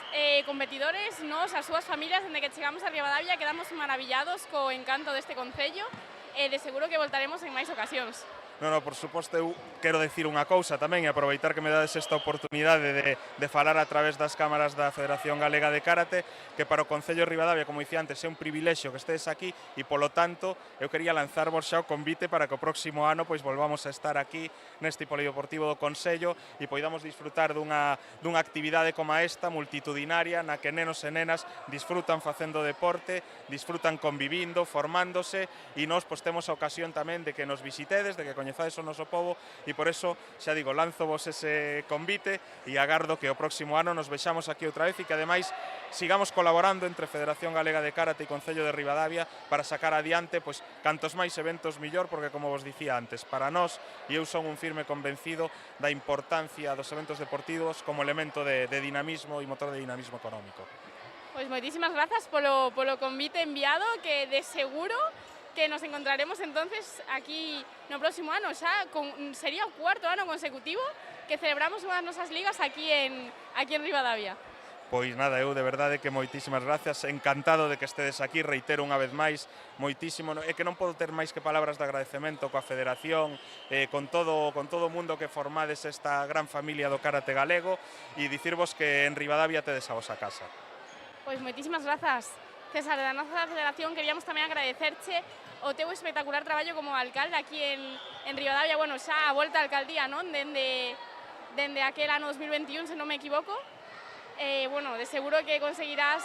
competidores, nos, as súas familias, dende que chegamos a Ribadavia, quedamos maravillados co encanto deste Concello e de seguro que voltaremos en máis ocasións. Non, por suposto, eu quero dicir unha cousa tamén e aproveitar que me dades esta oportunidade de falar a través das cámaras da Federación Galega de Karate, que para o Concello de Ribadavia, como dicía antes, é un privilexio que estedes aquí e, polo tanto, eu quería lanzarvos xa o convite para que o próximo ano pois volvamos a estar aquí neste polideportivo do Concello e poidamos disfrutar dunha actividade como esta, multitudinaria, na que nenos e nenas disfrutan facendo deporte, disfrutan convivindo, formándose e nós pois temos a ocasión tamén de que nos visitedes, de que coñezades o noso pobo e por eso, xa digo, lanzovos ese convite e agardo que o próximo ano nos vexamos aquí outra vez e que ademais sigamos colaborando entre Federación Galega de Karate e Concello de Ribadavia para sacar adiante pois cantos máis eventos millor, porque como vos dicía antes, para nós, e eu son un firme convencido da importancia dos eventos deportivos como elemento de dinamismo e motor de dinamismo económico. Pois moitísimas grazas polo convite enviado, que de seguro que nos encontraremos entonces aquí no próximo ano, xa sería o cuarto ano consecutivo que celebramos unha das nosas ligas aquí en Ribadavia. Pois nada, eu de verdade que moitísimas gracias, encantado de que estedes aquí, reitero unha vez máis, moitísimo, é que non podo ter máis que palabras de agradecemento coa Federación, con todo o mundo que formades esta gran familia do karate galego e dicirvos que en Ribadavia tedes a vosa casa. Pois moitísimas grazas, César, da nosa federación queríamos tamén agradecerche o teu espectacular traballo como alcalde aquí en Ribadavia, bueno, xa a volta á alcaldía, non? Dende aquel ano 2021, se non me equivoco. Bueno, de seguro que conseguirás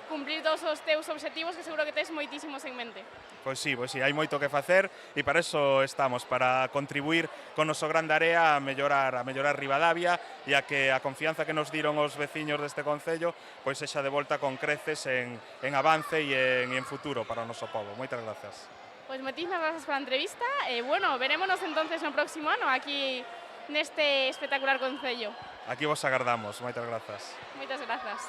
cumplir todos os teus obxectivos, que seguro que tes moitísimos en mente. Pois sí, hai moito que facer e para eso estamos, para contribuir con noso gran area a mellorar Ribadavia e a que a confianza que nos diron os veciños deste concello pois sexa de volta con creces en avance e en futuro para o noso pobo. Moitas grazas. Pois moitísimas grazas pola entrevista e, bueno, verémonos entonces no próximo ano aquí neste espectacular concello. Aquí vos agardamos. Moitas grazas. Moitas grazas.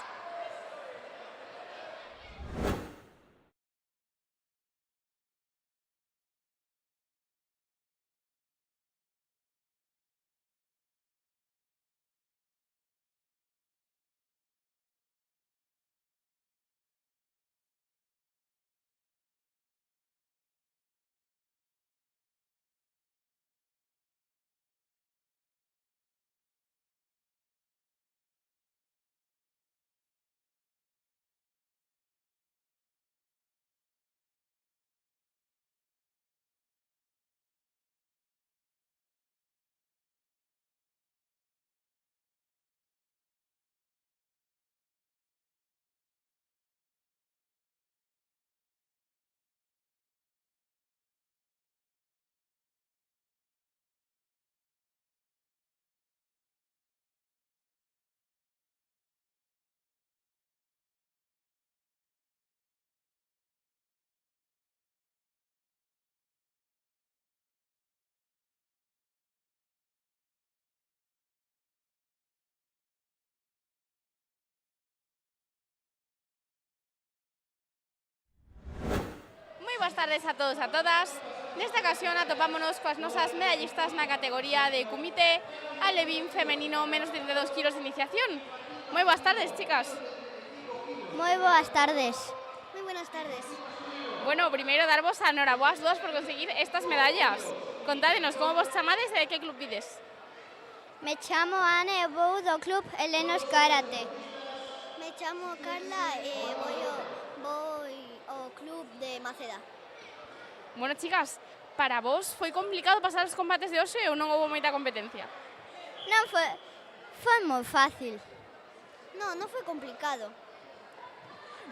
Moi boas tardes a todos e a todas. Nesta ocasión atopámonos coas nosas medallistas na categoría de Kumite Alevín femenino menos 32 kilos de iniciación. Moi boas tardes, chicas. Moi boas tardes. Moi buenas tardes. Bueno, primeiro darvos a noraboas dúas por conseguir estas medallas. Contádenos como vos chamades e de que club vides. Me chamo Ana e vou do club Helenos Karate. Me chamo Carla e voy ao club de Maceda. Bueno, chicas, para vos foi complicado pasar os combates de hoxe ou non houve moita competencia? Non foi moi fácil. Non foi complicado.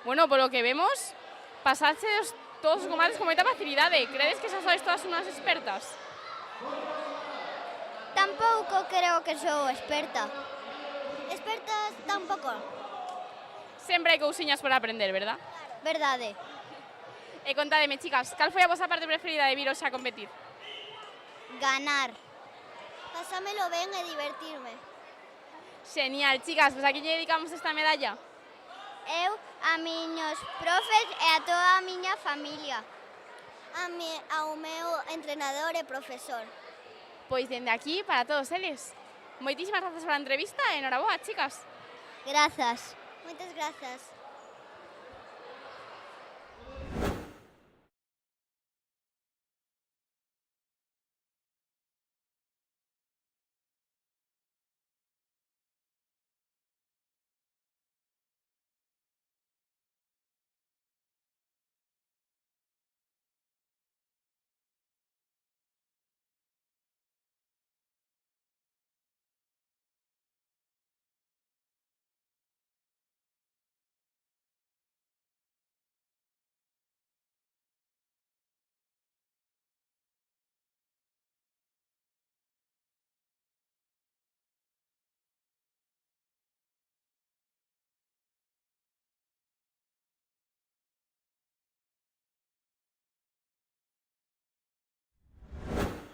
Bueno, polo que vemos, pasaste todos os combates con moita facilidade. Credes que xa sois todas unhas expertas? Tampouco creo que sou experta. Expertas tampouco. Sempre hai cousiñas por aprender, verdad? Verdade. E contádeme, chicas, cal foi a vosa parte preferida de vir hoxe a competir? Ganar. Pasámelo ben e divertirme. Genial, chicas, pois aquí lle dedicamos esta medalla. Eu, a miños profes e a toda a miña familia. Ao meu entrenador e profesor. Pois dende aquí, para todos eles. Moitísimas grazas pola entrevista e enhoraboa, chicas. Grazas. Moitas grazas.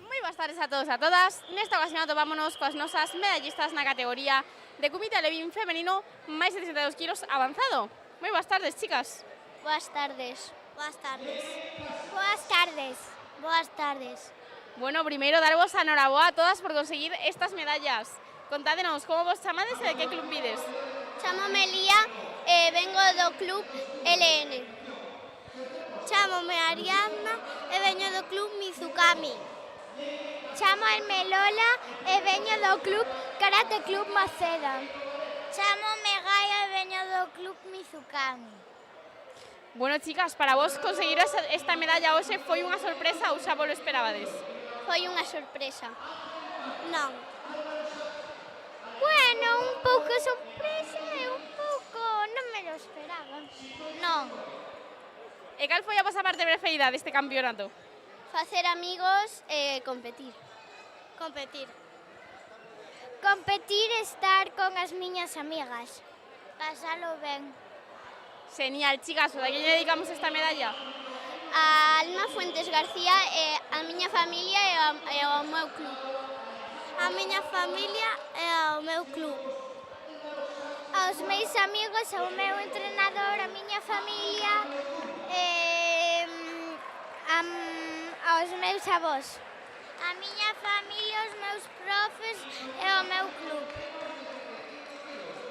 Moi boas tardes a todos e a todas. Nesta ocasión atopámonos coas nosas medallistas na categoría de Kumite Levin femenino máis de 32 kilos avanzado. Moi boas tardes, chicas. Boas tardes. Boas tardes. Boas tardes. Boas tardes. Bueno, primeiro darvos a enhoraboa a todas por conseguir estas medallas. Contádenos como vos chamades e de que club vides. Chámome Lía e vengo do club LN. Chámome Ariadna e veño do club Mizukami. Chámome Lola e veño do club Karate Club Maceda. Chámome Gaia e veño do club Mizukami. Bueno, chicas, para vos conseguir esta medalla hoxe foi unha sorpresa ou xa vos lo esperabades? Foi unha sorpresa. Non. Bueno, un pouco sorpresa e un pouco non me lo esperaba. Non. E cal foi a vosa parte preferida deste campeonato? Facer amigos e competir. Competir. Competir e estar con as miñas amigas. Pasalo ben. Genial, chicas, a que lle dedicamos esta medalla? A Alma Fuentes García e a miña familia e ao meu club. A miña familia e ao meu club. Aos meus amigos, ao meu entrenador, a miña familia e aos meus avós. A miña familia, os meus profes e o meu club.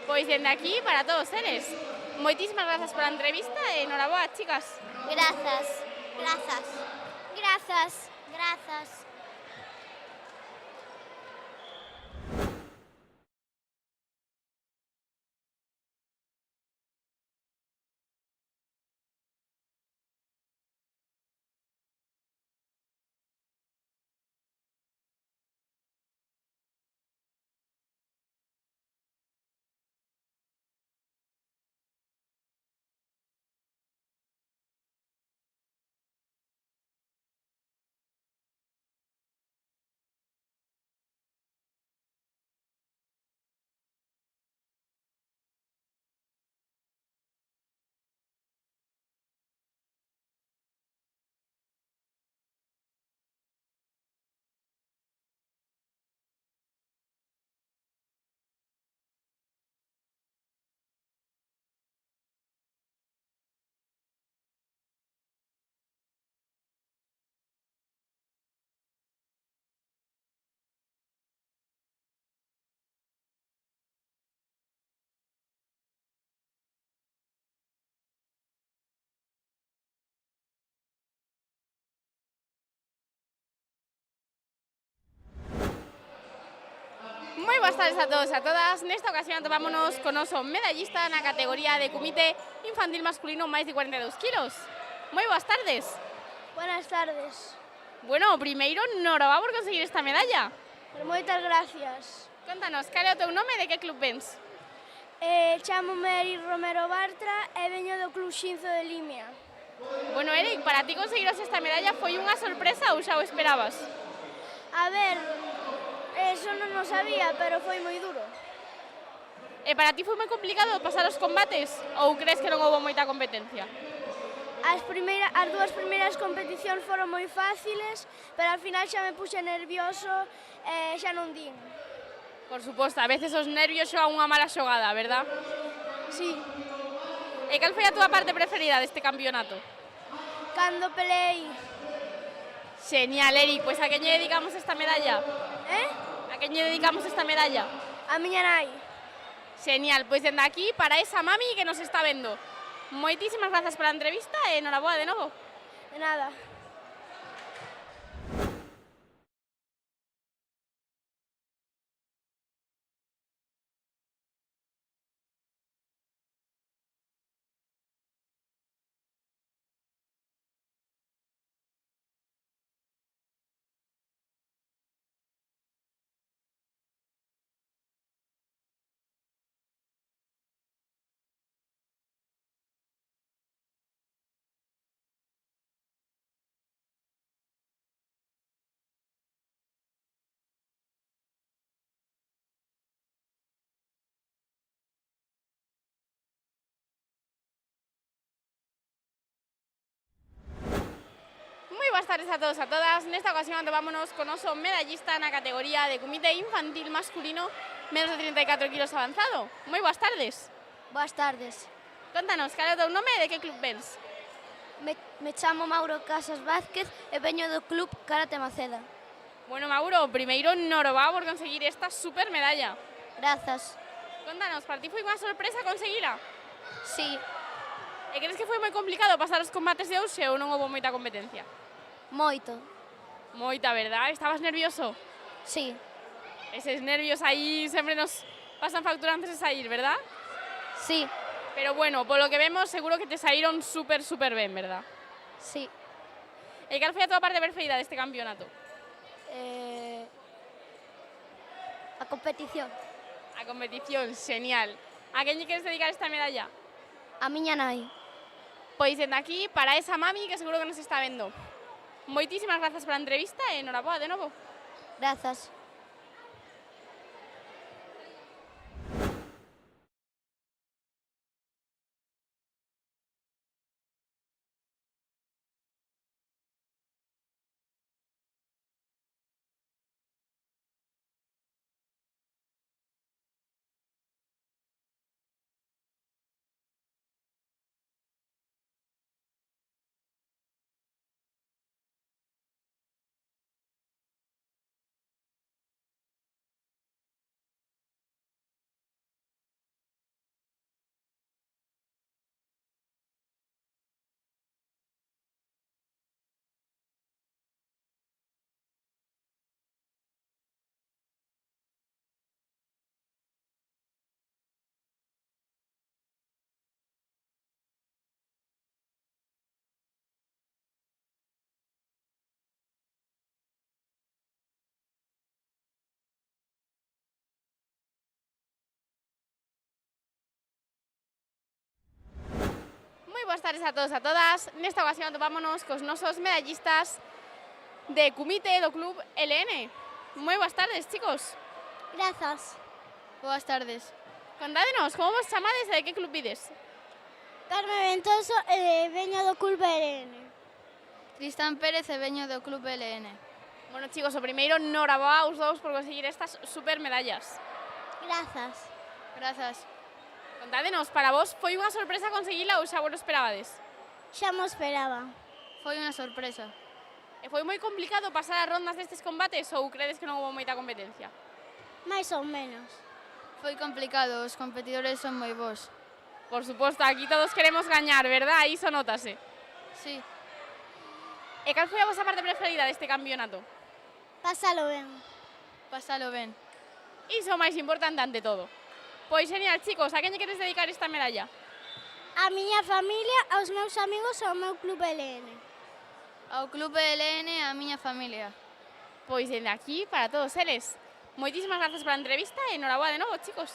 Pois dende aquí, para todos eles. Moitísimas grazas pola entrevista e enhoraboa, chicas. Grazas. Grazas. Grazas. Grazas. boas tardes a todos e a todas. Nesta ocasión atopámonos con noso medallista na categoría de comité infantil masculino máis de 42 kilos. Moi boas tardes. Buenas tardes. Bueno, primeiro, norabá por conseguir esta medalla. Moitas gracias. Contanos, cal é o teu nome e de que club vens? Chámome Eric Romero Bartra e veño do Club Xinzo de Limia. Bueno, Eric, para ti conseguiros esta medalla foi unha sorpresa ou xa o esperabas? A ver, eso non o sabía, pero foi moi duro. E para ti foi moi complicado pasar os combates ou crees que non houve moita competencia? As dúas primeiras competicións foron moi fáciles, pero ao final xa me puxe nervioso e xa non din. Por suposto, a veces os nervios xogan unha mala xogada, verdad? Sí, E cal foi a túa parte preferida deste campeonato? cando peleei. Genial, Eric, pois a quen lle dedicamos esta medalla? A quen lle dedicamos esta medalla? A miña nai. Genial, pois dende aquí para esa mami que nos está vendo. Moitísimas grazas pola entrevista e noraboa de novo. De nada. Moi boas tardes a todos e a todas. Nesta ocasión atopámonos con noso medallista na categoría de comité infantil masculino menos de 34 kilos avanzado. Moi boas tardes. Boas tardes. Contanos, cal é o teu nome e de que club vens? Me chamo Mauro Casas Vázquez e veño do Club Karate Maceda. Bueno, Mauro, primeiro, norabá por conseguir esta super medalla. Grazas. Contanos, para ti foi unha sorpresa conseguila? Sí, E crees que foi moi complicado pasar os combates de hoxe ou non houve moita competencia? moito. Moita, verdad? Estabas nervioso? Sí, Eses nervios aí sempre nos pasan factura antes de sair, verdad? sí, Pero bueno, polo que vemos, seguro que te saíron super ben, verdad? sí. E cal foi a tua parte preferida deste campeonato? A competición. A competición, genial. A quen lle queres dedicar esta medalla? A miña nai. Pois dende aquí, para esa mami que seguro que nos está vendo. Moitísimas grazas pola entrevista e noraboa de novo. Grazas. Moi boas tardes a todos e a todas. Nesta ocasión atopámonos cos nosos medallistas de comité do club LN. Moi boas tardes, chicos. Grazas. Boas tardes. Contádenos, como vos chamades e de que club vides? Carme Ventoso e veño do Club RN. Tristán Pérez e veño do Club LN. Bueno, chicos, o primeiro, noraboa aos dous por conseguir estas super medallas. Grazas. Grazas. Contádenos, para vos foi unha sorpresa conseguila ou xa vos lo esperabades? Xa mo esperaba. Foi unha sorpresa. E foi moi complicado pasar as rondas destes combates ou credes que non houve moita competencia? Mais ou menos. Foi complicado, os competidores son moi bons. Por suposto, aquí todos queremos gañar, verdad? Iso notase. Sí, E cal foi a vosa parte preferida deste campeonato? Pásalo ben. pásalo ben. Iso máis importante ante todo. Pois genial, chicos, a quen lle queres dedicar esta medalla? A miña familia, aos meus amigos e ao meu club LN. Ao Club LN e a miña familia. Pois dende aquí para todos eles. Moitísimas grazas pola entrevista e enhoraboa de novo, chicos.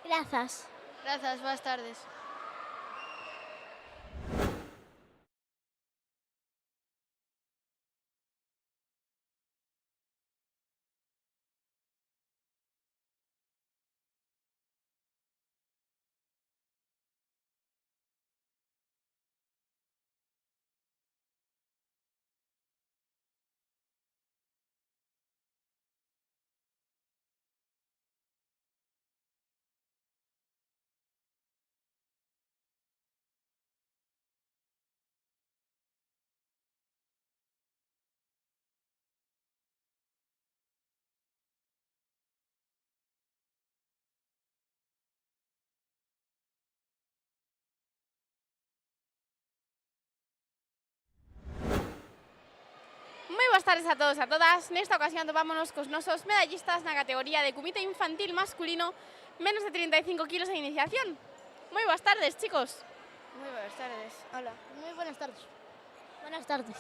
Grazas. Grazas, boas tardes. Moi boas tardes a todos e a todas. Nesta ocasión topámonos cos nosos medallistas na categoría de comité infantil masculino menos de 35 kilos de iniciación. Moi boas tardes, chicos. Moi boas tardes. Hola. Moi buenas tardes. Buenas tardes.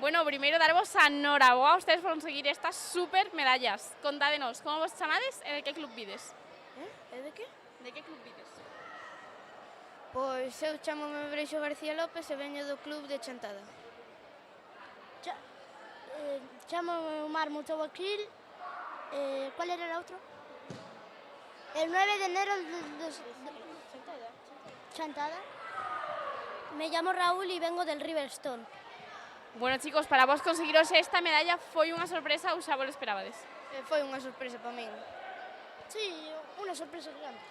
Bueno, primeiro darvos a enhoraboa a ustedes por conseguir estas super medallas. Contádenos, como vos chamades e de que club vides? E de que? De que club vides? Pois eu chamome Breixo García López e veño do club de Chantada. Chamo Omar Mutawakkil. ¿Cuál era el otro? El 9 de enero de Chantada. Me llamo Raúl y vengo del Riverstone. Bueno, chicos, para vos conseguiros esta medalla foi unha sorpresa ou xa vos lo esperabades? Foi unha sorpresa para min. Sí, una sorpresa grande.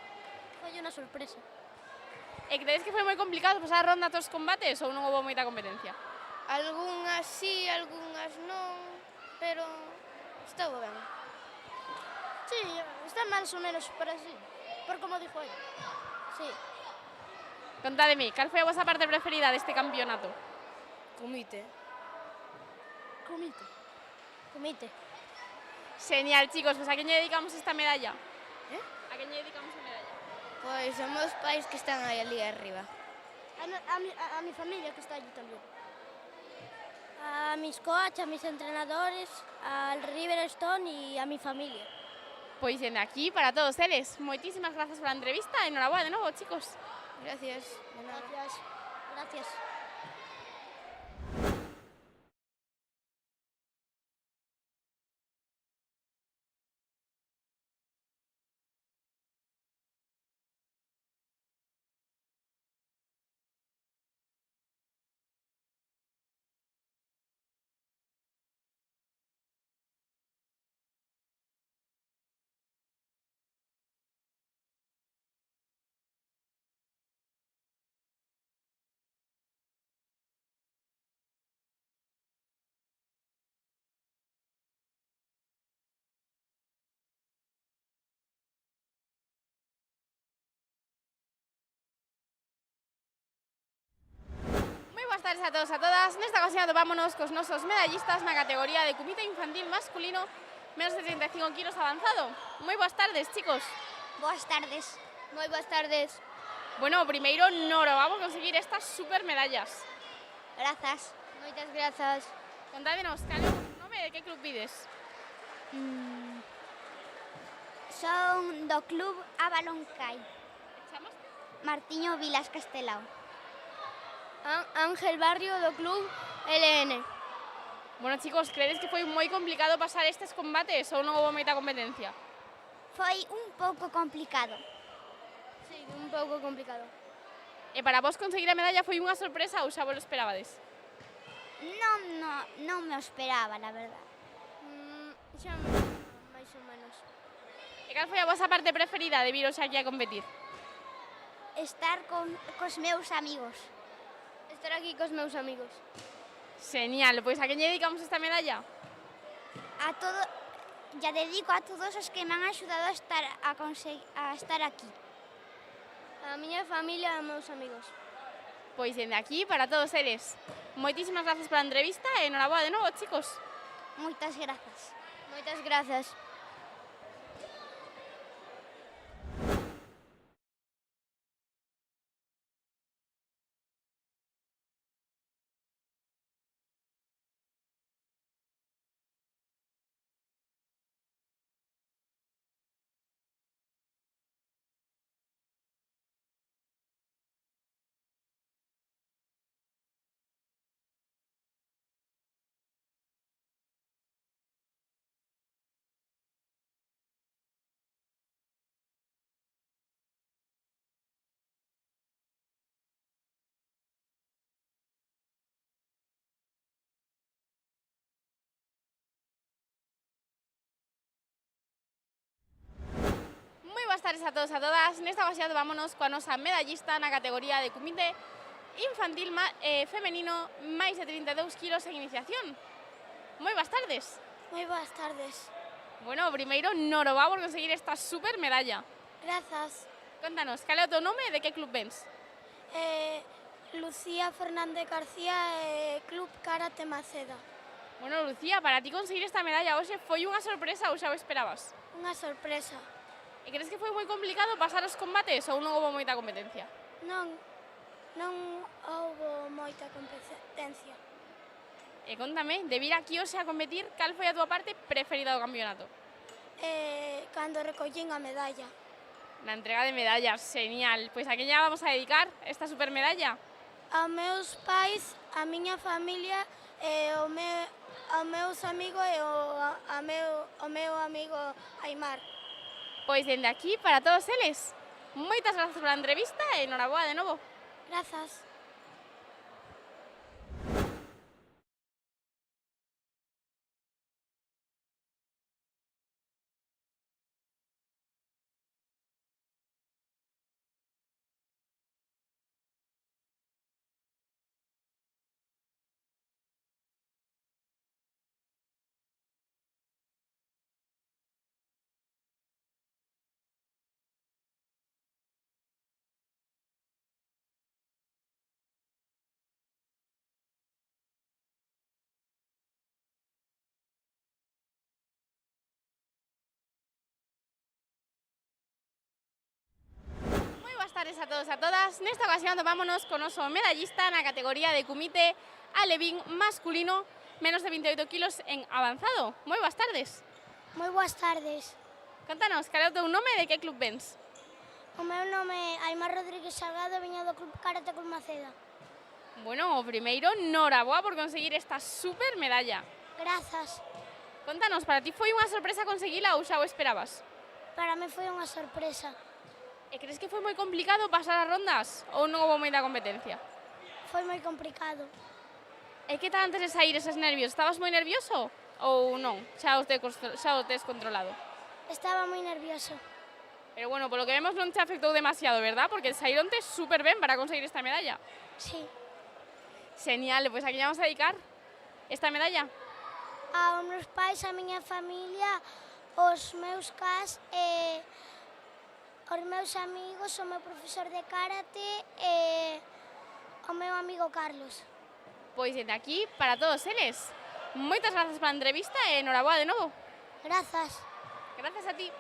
Foi una sorpresa. E credes que foi moi complicado pasar a ronda a todos os combates ou non houve moita competencia? Algúnas sí, algúnas non, pero estou ben. Sí, está máis ou menos por así, por como dijo ella. Sí. Contádeme, cal foi a vosa parte preferida deste campeonato? Comite. Comite. Genial, chicos, pues a quen lle dedicamos esta medalla? A quen lle dedicamos a medalla? Pois a meus pais que están aí ali arriba. A mi familia que está allí también. A mis coaches, a mis entrenadores, al Riverstone y a mi familia. Pois dende aquí para todos eles. Moitísimas grazas pola entrevista e enhoraboa de novo, chicos. Gracias. De nada. Gracias. Boas tardes a todos e a todas. Nesta ocasión atopámonos cos nosos medallistas na categoría de comité infantil masculino menos de 35 kilos avanzado. Moi boas tardes, chicos. Boas tardes. Moi boas tardes. Bueno, primeiro, enhoraboa por conseguir estas super medallas. Grazas. Moitas grazas. Contádenos, cal é o nome de que club vides? Son do club Avalon Kai. Chamas? Martiño Vilas Castelao. Ángel Barrio do club LN. Bueno, chicos, credes que foi moi complicado pasar estes combates ou non houve moita competencia? Foi un pouco complicado. Sí, un pouco complicado. E para vos conseguir a medalla foi unha sorpresa ou xa vos lo esperabades? Non me o esperaba, la verdad. Xa máis ou menos. E cal foi a vosa parte preferida de viros aquí a competir? Estar cos meus amigos. Estar aquí cos meus amigos. Genial, pois a quen lle dedicamos esta medalla? Ya dedico a todos os que me han axudado a estar aquí. A miña familia e a meus amigos. Pois dende aquí para todos eles. Moitísimas grazas pola entrevista e enhoraboa de novo, chicos. Moitas grazas. Moitas grazas. tardes a todos e a todas. Nesta ocasión vámonos coa nosa medallista na categoría de comité infantil femenino máis de 32 kilos en iniciación. Moi boas tardes. Moi boas tardes. Bueno, primeiro, norobá por conseguir esta super medalla. Grazas. Contanos, cal é o teu nome e de que club vens? Lucía Fernández García, Club Karate Maceda. Bueno, Lucía, para ti conseguir esta medalla hoxe foi unha sorpresa ou xa o esperabas? Unha sorpresa. E crees que foi moi complicado pasar os combates ou non houve moita competencia? Non houve moita competencia. E contame, de vir aquí hoxe a competir, cal foi a túa parte preferida do campeonato? Cando recollín a medalla. Na entrega de medallas, genial. Pois a que lla vamos a dedicar esta super medalla? Aos meus pais, a miña familia, aos meus amigos e ao meu amigo Aimar. Pois dende aquí, para todos eles, moitas grazas pola entrevista e noraboa de novo. Grazas. Boas tardes a todos e a todas. Nesta ocasión topámonos con noso medallista na categoría de comité alevín masculino menos de 28 kilos en avanzado. Moi boas tardes. Moi boas tardes. Contanos, cal é o teu nome e de que club vens? O meu nome é Aimar Rodríguez Salgado, viño do Club Karate Club Maceda. Bueno, o primeiro, noraboa por conseguir esta super medalla. Grazas. Contanos, para ti foi unha sorpresa conseguila ou xa o esperabas? Para mí foi unha sorpresa. E crees que foi moi complicado pasar as rondas ou non houve moita competencia? Foi moi complicado. E que tal antes de sair eses nervios? Estabas moi nervioso ou non? Xa o tes controlado? Estaba moi nervioso. Pero bueno, polo que vemos non te afectou demasiado, verdad? Porque saíronte super ben para conseguir esta medalla. Sí. Genial, pois aquí vamos a dedicar esta medalla. Aos meus pais, a miña familia, os meus cas e os meus amigos, o meu profesor de karate e o meu amigo Carlos. Pois dende aquí, para todos eles, moitas grazas pola entrevista e noraboa de novo. Grazas. Gracias a ti.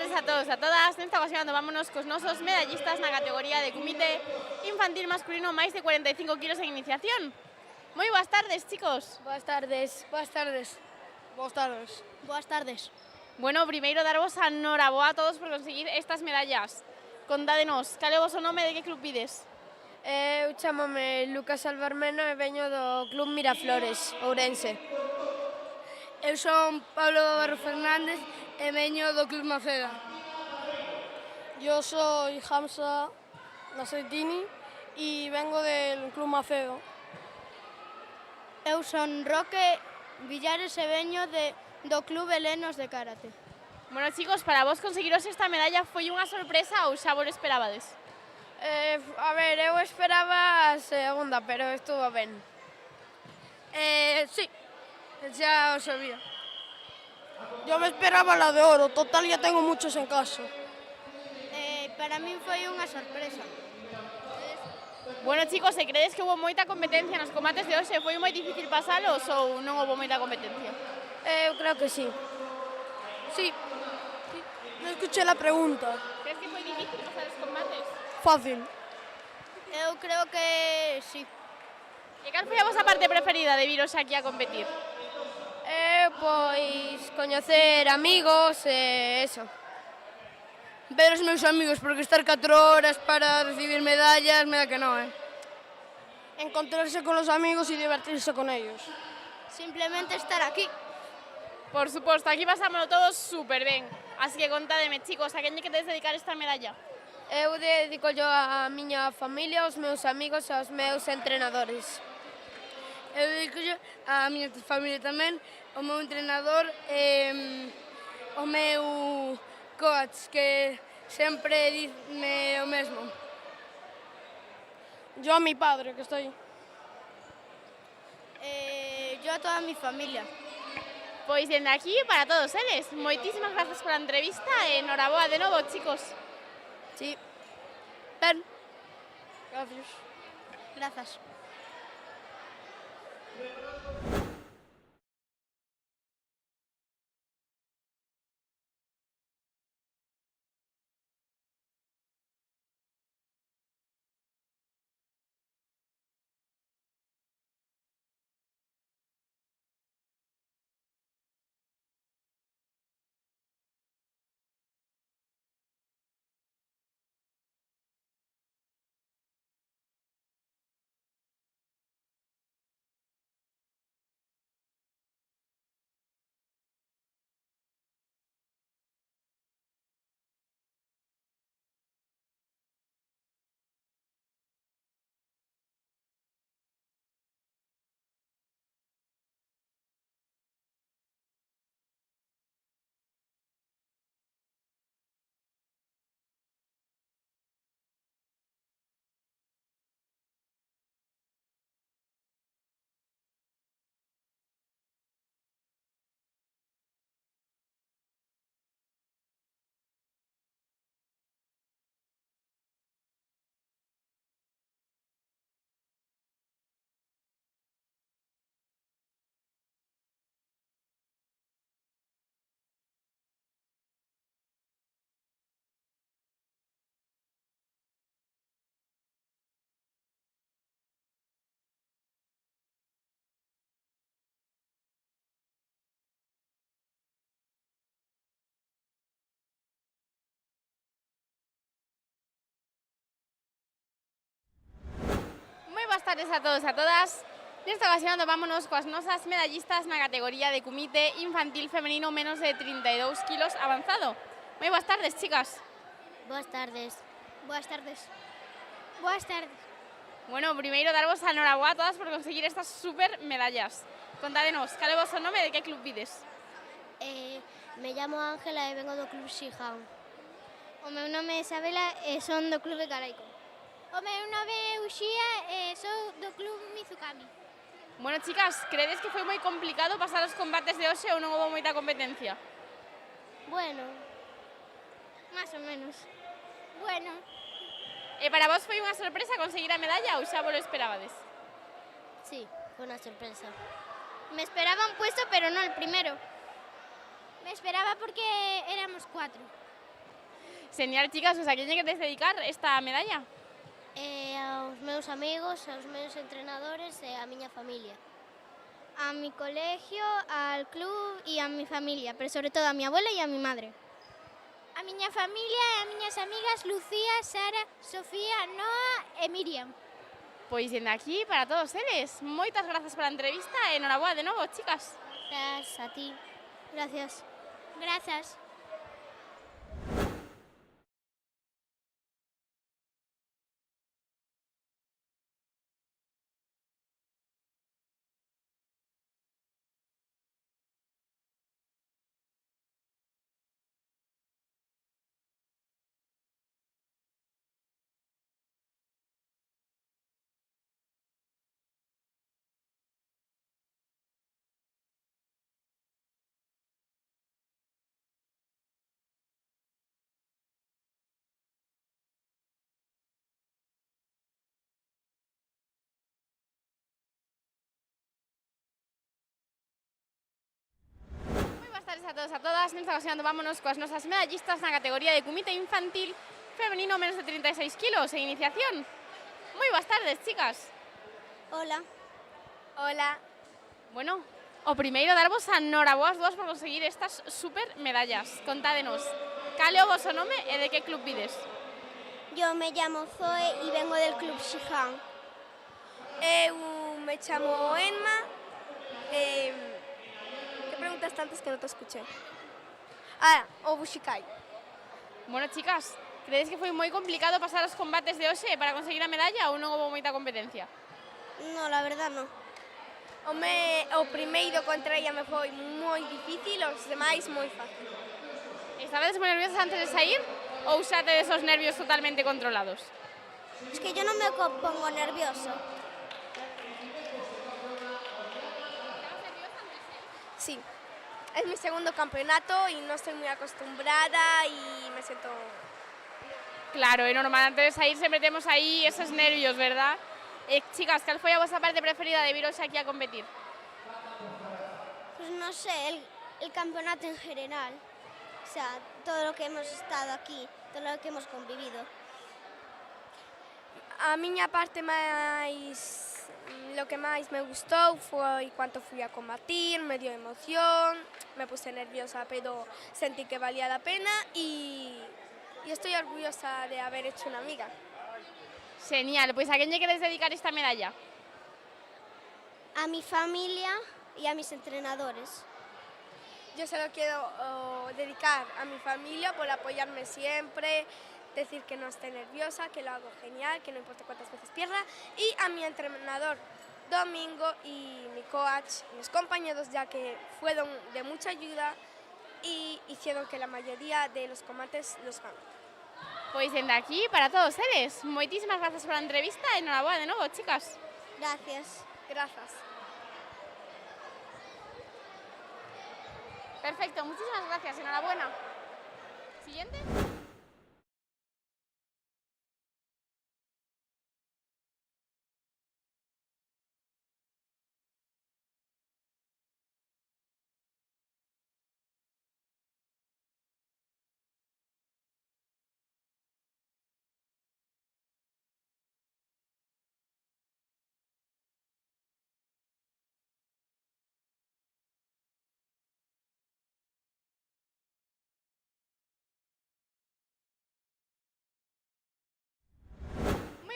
tardes a todos e a todas. Nesta ocasión vámonos cos nosos medallistas na categoría de comité infantil masculino máis de 45 kilos en iniciación. Moi boas tardes, chicos. Boas tardes. Boas tardes. Boas tardes. Boas tardes. Bueno, primeiro darvos a noraboa a todos por conseguir estas medallas. Contádenos, cal é o vosso nome e de que club vides? Eu chamome Lucas Albarmeno e veño do Club Miraflores, Ourense. Eu son Pablo Barro Fernández e veño do Club Maceda. Yo soy Hamza Nasreddini e vengo del Club Macedo. Eu son Roque Villares e veño do Club Helenos de Karate. Bueno, chicos, para vos conseguiros esta medalla foi unha sorpresa ou xa vos esperabades? A ver, eu esperaba a segunda, pero estuvo ben. Sí, xa o sabía. Yo me esperaba la de oro, total ya tengo muchos en casa. Para min foi unha sorpresa. Bueno, chicos, se credes que houve moita competencia nos combates de hoxe, foi moi difícil pasalos ou non houve moita competencia? Eu creo que sí. Sí, no escuché la pregunta. Crees que foi difícil pasar os combates? Fácil. Eu creo que sí. E cal foi a vosa parte preferida de viros aquí a competir? Pois coñecer amigos e eso. Ver os meus amigos, porque estar 4 horas para recibir medallas, me da que no, Encontrarse con los amigos y divertirse con ellos. Simplemente estar aquí. Por suposto, aquí pasámoslo todos super ben. Así que contádeme, chicos, a quen lle queredes dedicar esta medalla? Eu dedico yo a miña familia, aos meus amigos e aos meus entrenadores. Eu dedico a miña familia tamén, o meu entrenador e o meu coach, que sempre dime o mesmo. Yo a mi padre, que está aí. Yo a toda mi familia. Pois dende aquí para todos eles. Moitísimas grazas pola entrevista e noraboa de novo, chicos. Sí. Ben. Gracias. Grazas. Boas tardes a todos e a todas. Nesta ocasión vámonos coas nosas medallistas na categoría de comité infantil femenino menos de 32 kilos avanzado. Moi boas tardes, chicas. Boas tardes. Boas tardes. Boas tardes. Bueno, primeiro darvos a noraboa a todas por conseguir estas super medallas. Contádenos, cal é o vosso nome e de que club vides? Me llamo Ángela e vengo do Club Shihan. O meu nome é Isabela e son do Club de Caraico. O meu nome é Uxía e sou do Club Mizukami. Bueno, chicas, credes que foi moi complicado pasar os combates de hoxe ou non houve moita competencia? Bueno, más ou menos. Bueno. E para vos foi unha sorpresa conseguir a medalla ou xa vos lo esperabades? Sí, fue una sorpresa. Me esperaba un puesto, pero no el primero. Me esperaba porque éramos 4. Señal, chicas, a quen lle queres dedicar esta medalla? Aos meus amigos, aos meus entrenadores e a miña familia. A mi colegio, al club e a mi familia, pero sobre todo a mi abuela e a mi madre. A miña familia e a miñas amigas Lucía, Sara, Sofía, Noa e Miriam. Pois dende aquí para todos eles. Moitas grazas pola entrevista e enhoraboa de novo, chicas. Gracias a ti. Gracias. Gracias. A todos e a todas, nesta ocasión vámonos coas nosas medallistas na categoría de comité infantil femenino menos de 36 kilos e iniciación. Moi boas tardes, chicas. Hola. Hola. Bueno, o primeiro darvos a noraboas dúas por conseguir estas super medallas. Contádenos, cal é o voso nome e de que club vides? Yo me llamo Zoe y vengo del club Shihan. Eu me chamo Emma. Que preguntas tantas que non te escuché? O Bushikai. Bueno, chicas, credes que foi moi complicado pasar os combates de hoxe para conseguir a medalla ou non houve moita competencia? No, la verdad no. O primeiro contra ella me foi moi difícil, os demais moi fácil. Estades moi nerviosas antes de sair ou xa tedes os nervios totalmente controlados? Es que yo no me pongo nervioso. Sí, es mi segundo campeonato y no estoy muy acostumbrada y me siento... Claro, é normal, antes de sair sempre temos aí esos nervios, verdad? Chicas, cal foi a vosa parte preferida de vir hoxe aquí a competir? Pues no sé, el campeonato en general. O sea, todo lo que hemos estado aquí, todo lo que hemos convivido. A miña parte máis... Lo que máis me gustou foi cando fui a combatir, me dio emoción, me puse nerviosa, pero sentí que valía la pena y estoy orgullosa de haber hecho una amiga. Genial, pois a quen lle queres dedicar esta medalla? A mi familia y a mis entrenadores. Yo se lo quiero dedicar a mi familia por apoyarme siempre, decir que no esté nerviosa, que lo hago genial, que no importa cuántas veces pierda, y a mi entrenador Domingo y mi coach, mis compañeros, ya que fueron de mucha ayuda y hicieron que la mayoría de los combates los ganen. Pois dende aquí para todos eles. Moitísimas grazas pola entrevista e enhoraboa de novo, chicas. Gracias. Gracias. Perfecto, muchísimas gracias, enhorabuena. Siguiente.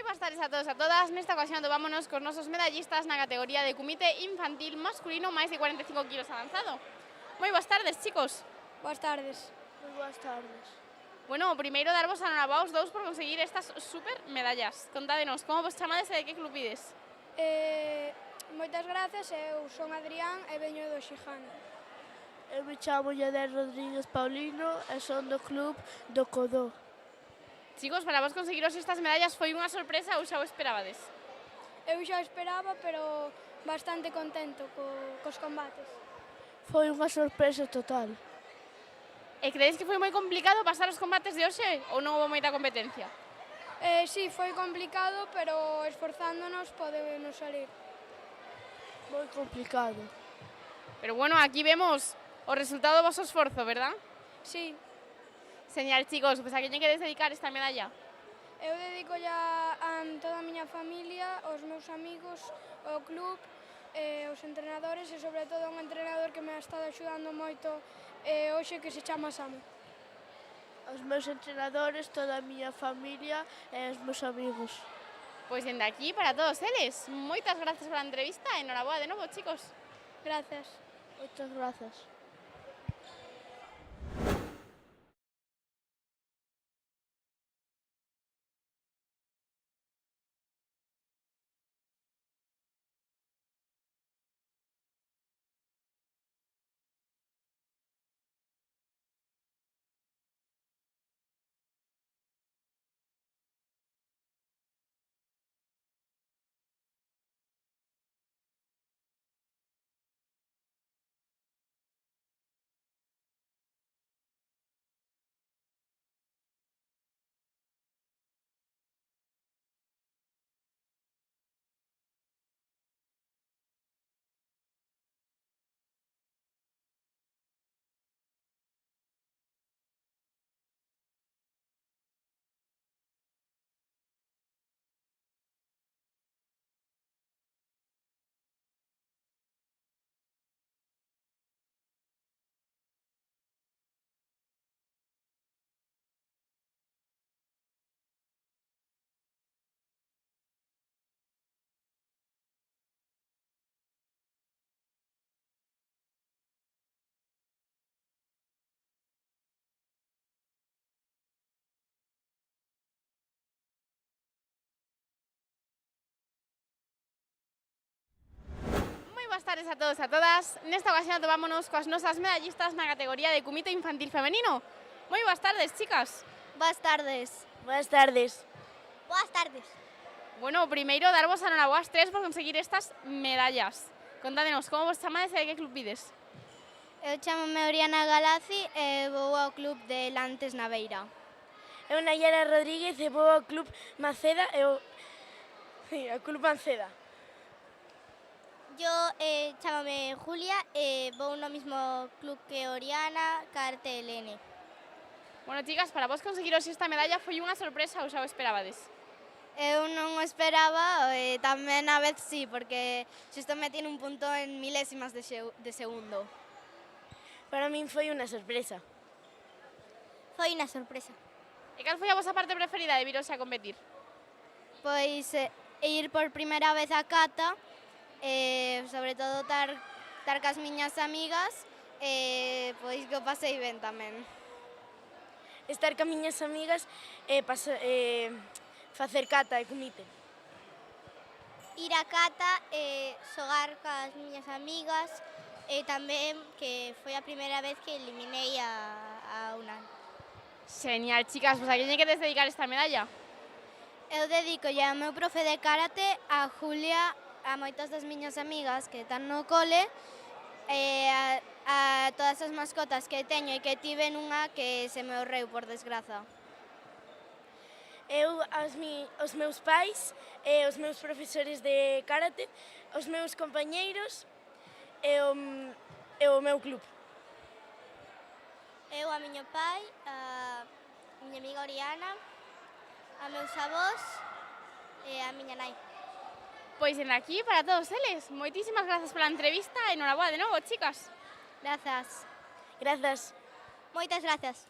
Boas tardes a todos e a todas. Nesta ocasión vámonos cos nosos medallistas na categoría de comité infantil masculino máis de 45 kilos avanzado. Moi boas tardes, chicos. Boas tardes. Muy buenas tardes. Bueno, o primeiro darvos a noraboa aos dous por conseguir estas super medallas. Contádenos, como vos chamades e de que club vides? Moitas gracias, eu son Adrián e veño do Xijan. Eu me chamo Yader Rodríguez Paulino e son do club do Codó. Chicos, para vos conseguiros estas medallas foi unha sorpresa ou xa o esperabades? Eu xa esperaba, pero bastante contento cos combates. Foi unha sorpresa total. E credes que foi moi complicado pasar os combates de hoxe ou non houve moita competencia? Sí, foi complicado, pero esforzándonos podemos salir. Moi complicado. Pero bueno, aquí vemos o resultado do vosso esforzo, verdad? Sí. Señal, chicos, pues a quen lle queres dedicar esta medalla? Eu dedico ya a toda a miña familia, aos meus amigos, ao club, aos entrenadores e sobre todo a un entrenador que me ha estado axudando moito hoxe que se chama Samu. Aos meus entrenadores, toda a miña familia e os meus amigos. Pois dende aquí para todos eles. Moitas grazas pola entrevista e enhoraboa de novo, chicos. Gracias. Moitas grazas. Boas tardes a todos e a todas. Nesta ocasión atopámonos coas nosas medallistas na categoría de cumito infantil femenino. Moi boas tardes, chicas. Boas tardes. Buenas tardes. Boas tardes. Bueno, primeiro darvos a enhoraboa ás tres por conseguir estas medallas. Contádenos, como vos chamades e de que club vides? Eu chamo-me Oriana Galaci e vou ao club de Lantes na Beira. Eu Nayara Rodríguez e vou ao Club Maceda e ao Club Maceda. Yo chámame Julia e vou no mismo club que Oriana, Carte e Elene. Bueno, chicas, para vos conseguiros esta medalla foi unha sorpresa ou xa o esperabades? Eu non o esperaba e tamén a vez sí, porque xusto me tiene un punto en milésimas de segundo. Para min foi unha sorpresa. Foi unha sorpresa. E cal foi a vosa parte preferida de viros a competir? Pois ir por primeira vez a cata, sobre todo estar cas miñas amigas, pois que o pasei ben tamén. Estar ca miñas amigas e facer cata e comite. Ir a cata e xogar cas miñas amigas e tamén que foi a primeira vez que eliminei a unha. Genial, chicas, pues a quen lle queres dedicar esta medalla? Eu dedico ao meu profe de karate, a Julia, a moitas das miñas amigas que están no cole e a todas as mascotas que teño e que tiven unha que se me orreu por desgraza. Eu, os meus pais e os meus profesores de karate, os meus compañeiros e o meu club. Eu, a miño pai, a miña amiga Oriana, a meus avós e a miña nai. Pois en aquí para todos eles. Moitísimas grazas pola entrevista e enhoraboa de novo, chicas. Grazas. Grazas. Moitas grazas.